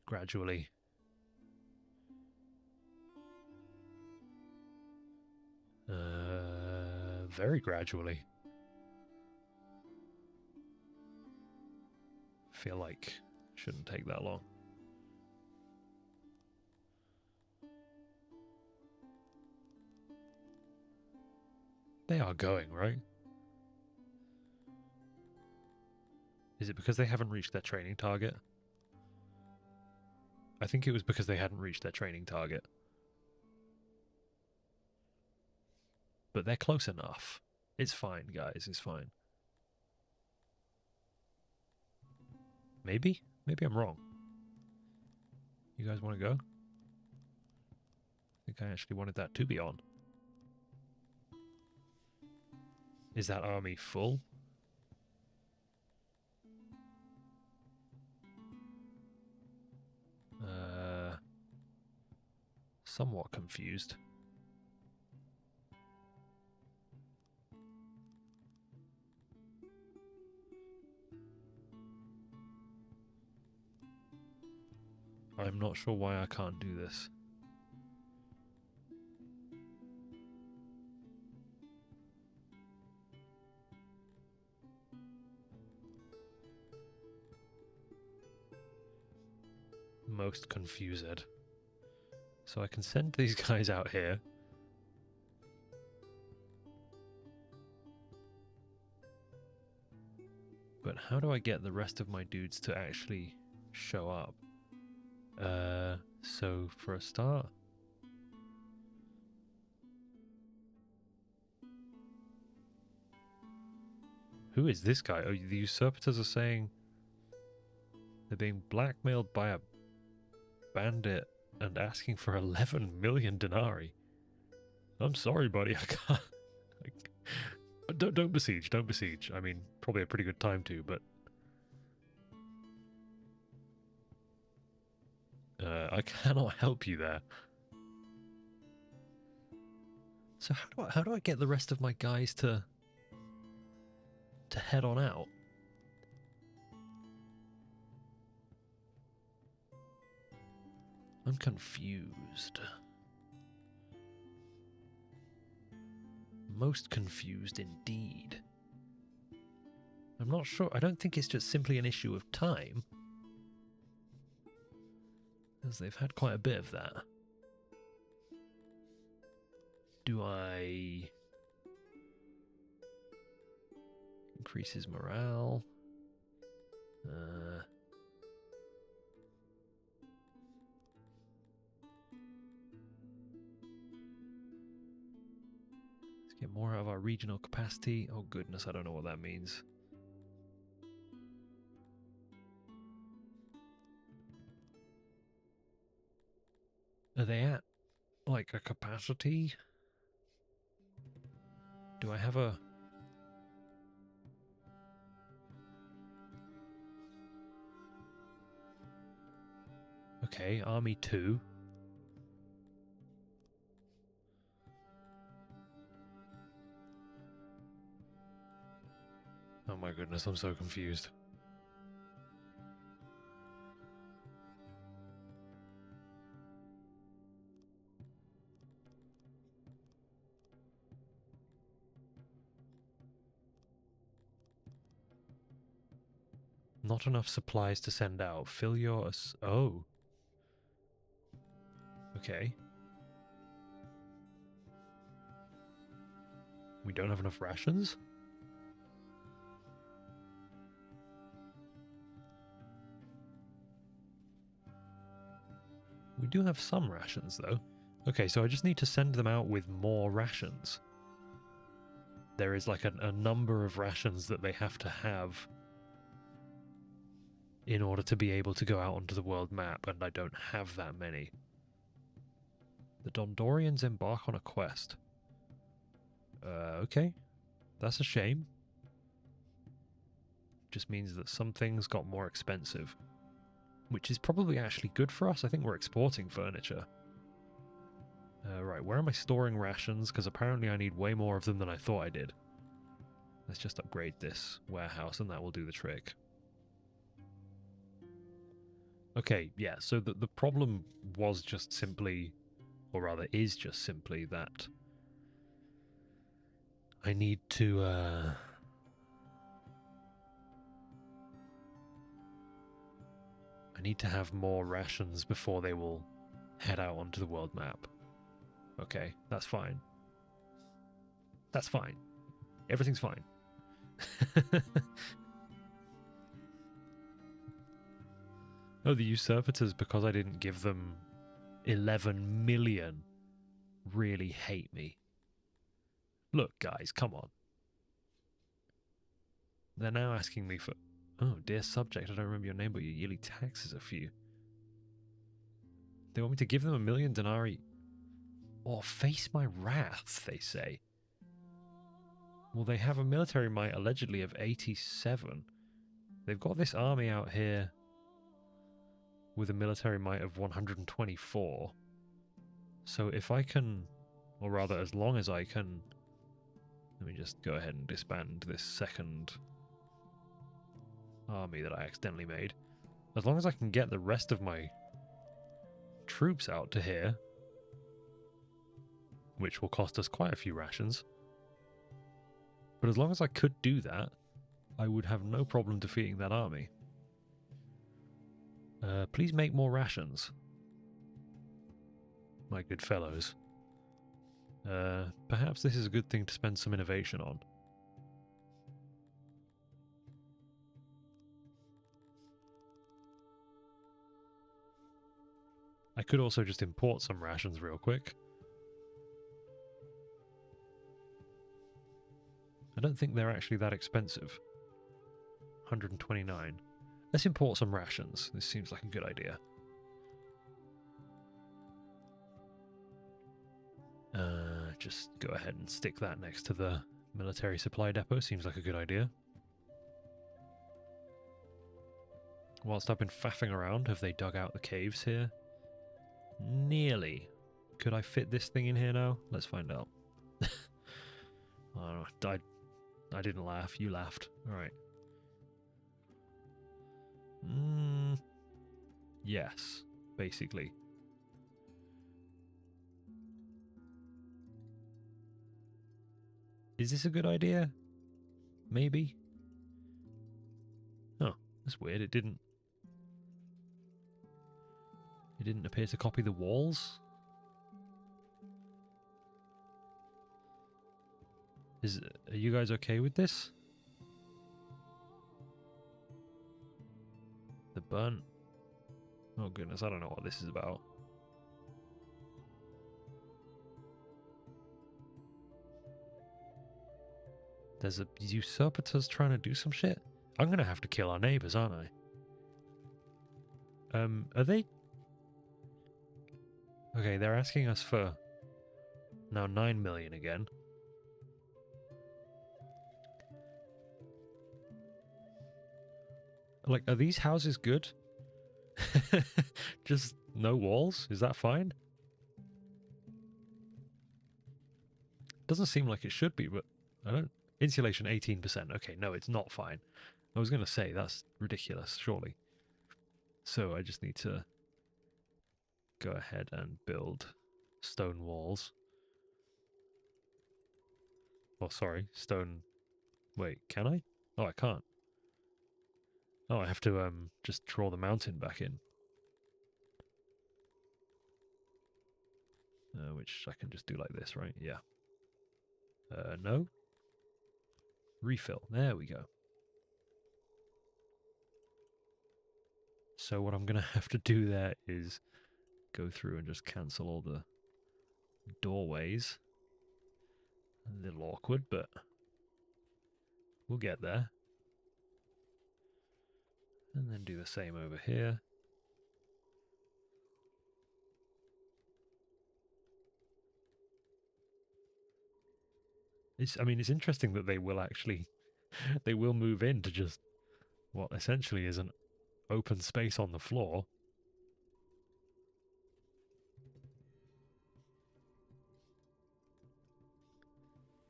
gradually. Very gradually. Feel like shouldn't take that long. They are going, right? Is it because they haven't reached their training target? I think it was because they hadn't reached their training target. But they're close enough. It's fine, guys, it's fine. Maybe? Maybe I'm wrong. You guys want to go? I think I actually wanted that to be on. Is that army full? Somewhat confused. I'm not sure why I can't do this. Most confused. So I can send these guys out here. But how do I get the rest of my dudes to actually show up? So for a start... Who is this guy? Oh, the usurpers are saying they're being blackmailed by a bandit and asking for 11 million denarii. I'm sorry, buddy, I can't... Don't besiege, don't besiege. I mean, probably a pretty good time to, but... I cannot help you there. So how do I get the rest of my guys to head on out? I'm confused. Most confused indeed. I'm not sure. I don't think it's just simply an issue of time, as they've had quite a bit of that. Do I increase his morale? Let's get more out of our regional capacity. Oh goodness, I don't know what that means. Are they at like a capacity? Do I have a... Okay, Army 2. Oh my goodness, I'm so confused. Not enough supplies to send out. Fill your... Oh. Okay. We don't have enough rations? We do have some rations, though. Okay, so I just need to send them out with more rations. There is like a number of rations that they have to have in order to be able to go out onto the world map, and I don't have that many. The Dondorians embark on a quest. Okay. That's a shame. Just means that some things got more expensive. Which is probably actually good for us. I think we're exporting furniture. Right, where am I storing rations? Because apparently I need way more of them than I thought I did. Let's just upgrade this warehouse and that will do the trick. Okay, yeah, so the problem was just simply, or rather is just simply that I need to... I need to have more rations before they will head out onto the world map. Okay, that's fine. That's fine. Everything's fine. Oh, the usurpers, because I didn't give them 11 million, really hate me. Look, guys, come on. They're now asking me for... Oh, dear subject, I don't remember your name, but your yearly taxes are few. They want me to give them 1 million denarii. Or face my wrath, they say. Well, they have a military might allegedly of 87. They've got this army out here with a military might of 124. So if I can, or rather as long as I can, let me just go ahead and disband this second army that I accidentally made. As long as I can get the rest of my troops out to here, which will cost us quite a few rations, but as long as I could do that, I would have no problem defeating that army. Please make more rations, my good fellows. Perhaps this is a good thing to spend some innovation on. I could also just import some rations real quick. I don't think they're actually that expensive. 129. Let's import some rations. This seems like a good idea. Just go ahead and stick that next to the military supply depot. Seems like a good idea. Whilst I've been faffing around, have they dug out the caves here? Nearly. Could I fit this thing in here now? Let's find out. Oh, I didn't laugh. You laughed. All right. Yes, basically. Is this a good idea? Maybe. Oh, that's weird. It didn't appear to copy the walls. Are you guys okay with this? The burnt. Oh goodness, I don't know what this is about. There's a usurpers trying to do some shit. I'm gonna have to kill our neighbors, aren't I? Are they? Okay, they're asking us for now 9 million again. Like, are these houses good? Just no walls? Is that fine? Doesn't seem like it should be, but I don't... Insulation 18%. Okay, no, it's not fine. I was going to say, that's ridiculous, surely. So I just need to go ahead and build stone walls. Oh, sorry, stone... Wait, can I? Oh, I can't. Oh, I have to just draw the mountain back in. Which I can just do like this, right? Yeah. No? Refill. There we go. So what I'm going to have to do there is go through and just cancel all the doorways. A little awkward, but we'll get there. And then do the same over here. I mean, it's interesting that they will actually, they will move into just what essentially is an open space on the floor.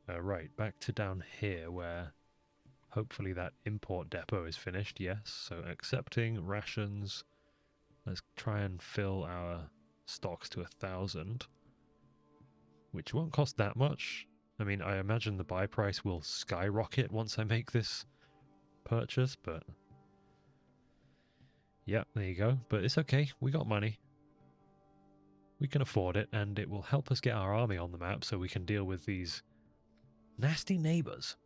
Right, back to down here where hopefully that import depot is finished, yes. So accepting rations. Let's try and fill our stocks to 1,000, which won't cost that much. I mean, I imagine the buy price will skyrocket once I make this purchase, but... Yeah, there you go. But it's okay, we got money. We can afford it, and it will help us get our army on the map so we can deal with these nasty neighbors.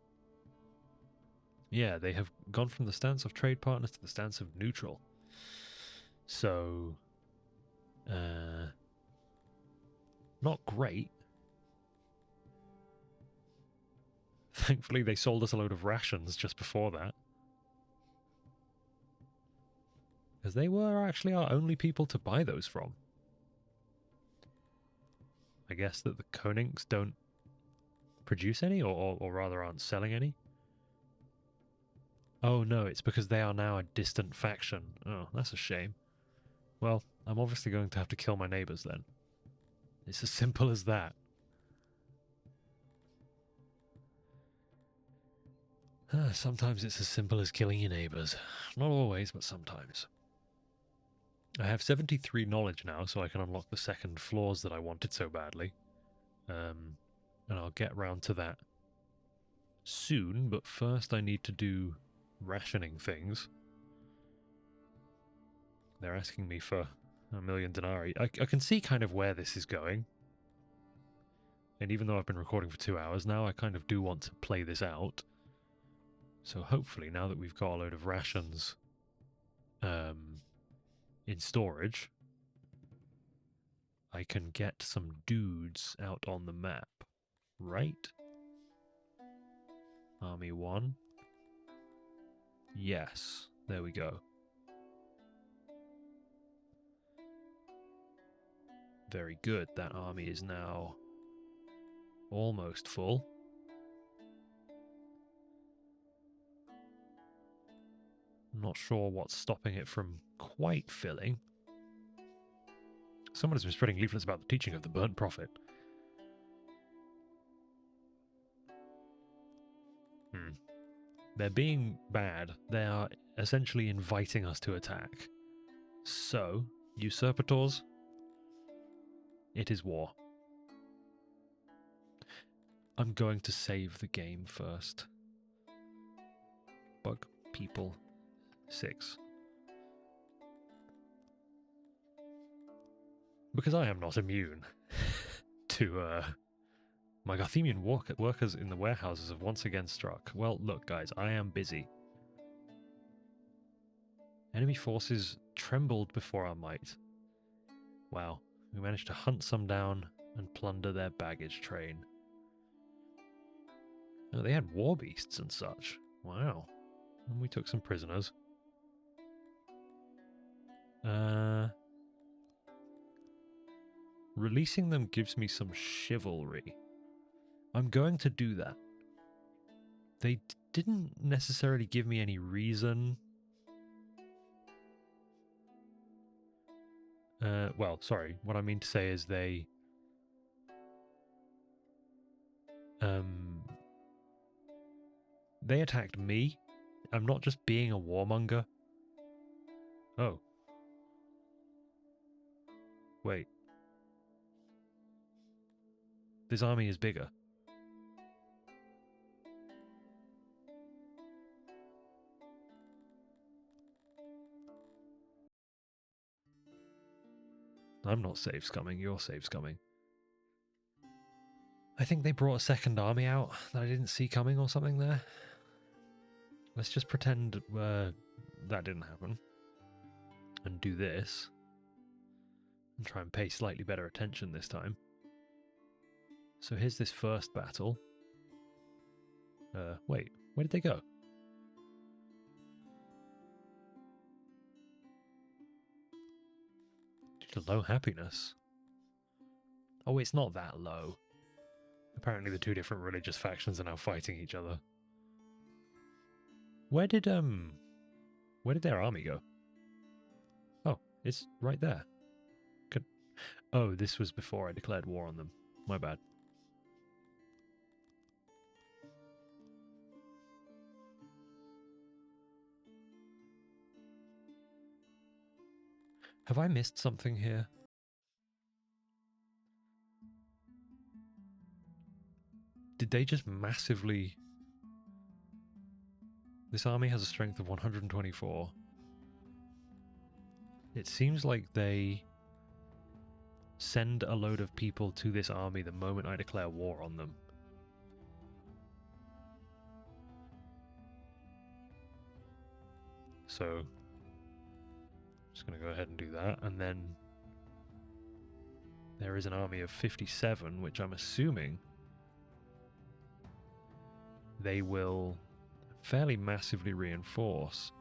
Yeah, they have gone from the stance of trade partners to the stance of neutral. So... not great. Thankfully, they sold us a load of rations just before that. Because they were actually our only people to buy those from. I guess that the Konings don't produce any, or rather aren't selling any. Oh no, it's because they are now a distant faction. Oh, that's a shame. Well, I'm obviously going to have to kill my neighbors then. It's as simple as that. Sometimes it's as simple as killing your neighbors. Not always, but sometimes. I have 73 knowledge now, so I can unlock the second floors that I wanted so badly. And I'll get round to that soon, but first I need to do rationing things. They're asking me for 1,000,000 denarii. I can see kind of where this is going. And even though I've been recording for 2 hours now, I kind of do want to play this out. So hopefully, now that we've got a load of rations in storage, I can get some dudes out on the map. Right? Army 1. Yes, there we go. Very good. That army is now almost full. I'm not sure what's stopping it from quite filling. Someone has been spreading leaflets about the teaching of the burnt prophet. They're being bad. They are essentially inviting us to attack. So, usurpators, it is war. I'm going to save the game first. Bug people 6. Because I am not immune to my Garthemian workers in the warehouses have once again struck. Well, look guys, I am busy. Enemy forces trembled before our might. Wow, we managed to hunt some down and plunder their baggage train. Oh, they had war beasts and such. Wow. And we took some prisoners. Releasing them gives me some chivalry. I'm going to do that. They didn't necessarily give me any reason. Well, sorry. What I mean to say is they attacked me. I'm not just being a warmonger. Oh. Wait. This army is bigger. I'm not safe scumming, you're safe scumming. I think they brought a second army out that I didn't see coming or something there. Let's just pretend that didn't happen. And do this. And try and pay slightly better attention this time. So here's this first battle. Wait, where did they go? Due to low happiness. Oh, it's not that low. Apparently the two different religious factions are now fighting each other. Where did their army go? Oh, it's right there. Oh, this was before I declared war on them. My bad. Have I missed something here? Did they just massively... This army has a strength of 124. It seems like they send a load of people to this army the moment I declare war on them. So, just going to go ahead and do that, and then there is an army of 57, which I'm assuming they will fairly massively reinforce.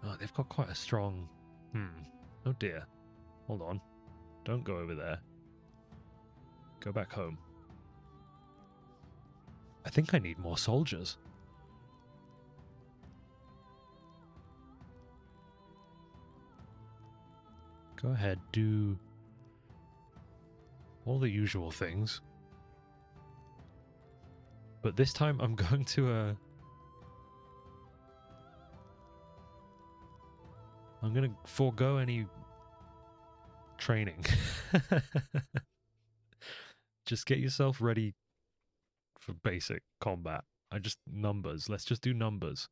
Oh, they've got quite a strong... Oh dear. Hold on. Don't go over there. Go back home. I think I need more soldiers. Go ahead, do all the usual things. But this time I'm going to I'm going to forego any training. Just get yourself ready for basic combat. Numbers. Let's just do numbers.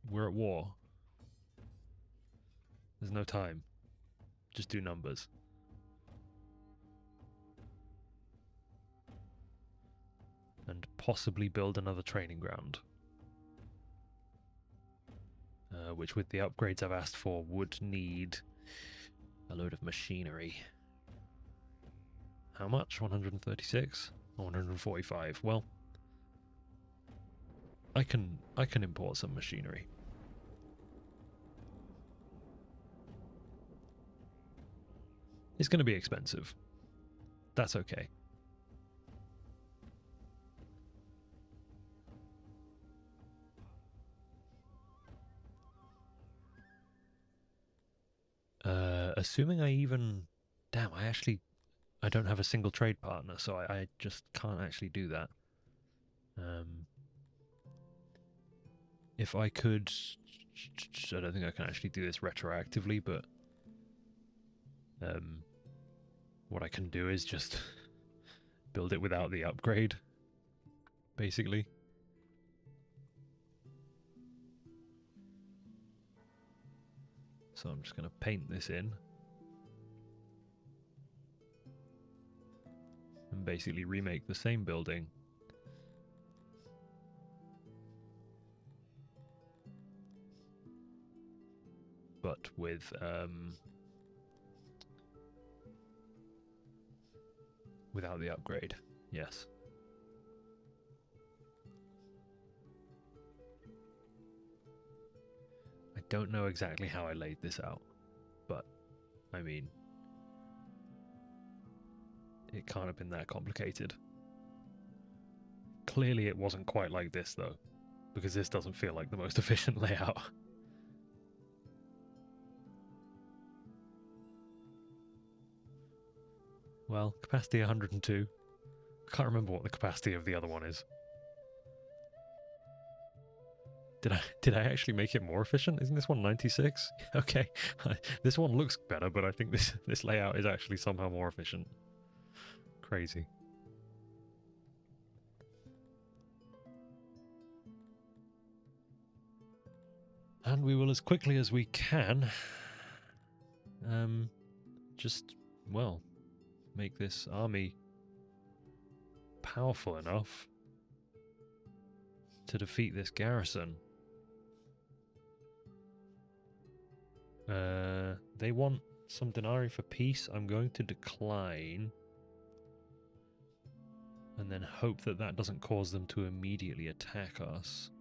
We're at war. There's no time. Just do numbers. And possibly build another training ground. Which with the upgrades I've asked for would need a load of machinery. How much? 136? 145. Well, I can import some machinery. It's going to be expensive. That's okay. assuming I even... Damn, I don't have a single trade partner, so I just can't actually do that. If I could... I don't think I can actually do this retroactively, but... what I can do is just build it without the upgrade, basically. So I'm just going to paint this in. And basically remake the same building. But with without the upgrade, yes. I don't know exactly how I laid this out, but I mean, it can't have been that complicated. Clearly it wasn't quite like this though, because this doesn't feel like the most efficient layout. Well, capacity 102. I can't remember what the capacity of the other one is. Did I actually make it more efficient? Isn't this one 96? Okay, this one looks better, but I think this layout is actually somehow more efficient. Crazy. And we will, as quickly as we can, just, well, make this army powerful enough to defeat this garrison. They want some denarii for peace. I'm going to decline. And then hope that that doesn't cause them to immediately attack us.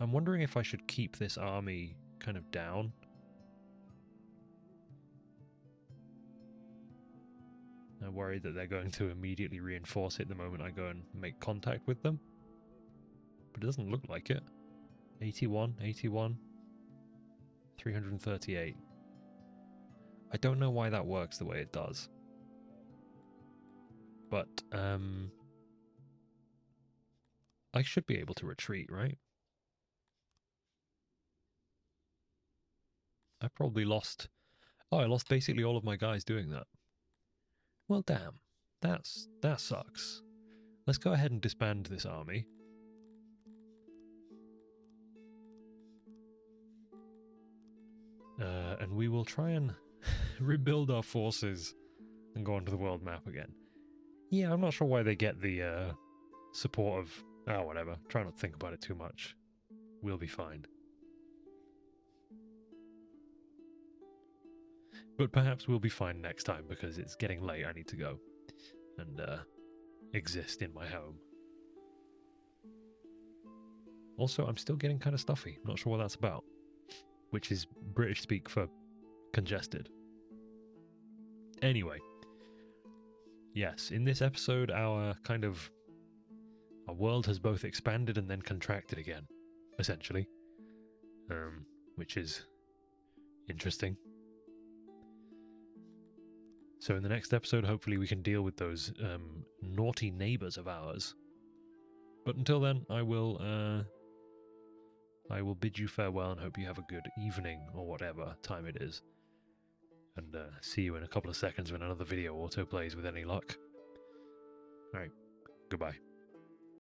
I'm wondering if I should keep this army kind of down. I'm worried that they're going to immediately reinforce it the moment I go and make contact with them. But it doesn't look like it. 81, 81, 338. I don't know why that works the way it does. But, I should be able to retreat, right? I probably lost... Oh, I lost basically all of my guys doing that. Well, damn. That sucks. Let's go ahead and disband this army. And we will try and rebuild our forces and go onto the world map again. Yeah, I'm not sure why they get the support of... Oh, whatever. Try not to think about it too much. We'll be fine. But perhaps we'll be fine next time, because it's getting late. I need to go and exist in my home. Also, I'm still getting kind of stuffy. Not sure what that's about. Which is British speak for congested. Anyway. Yes, in this episode, our world has both expanded and then contracted again, essentially. Which is interesting. So in the next episode, hopefully we can deal with those naughty neighbours of ours. But until then, I will bid you farewell and hope you have a good evening, or whatever time it is. And see you in a couple of seconds when another video autoplays with any luck. Alright, goodbye.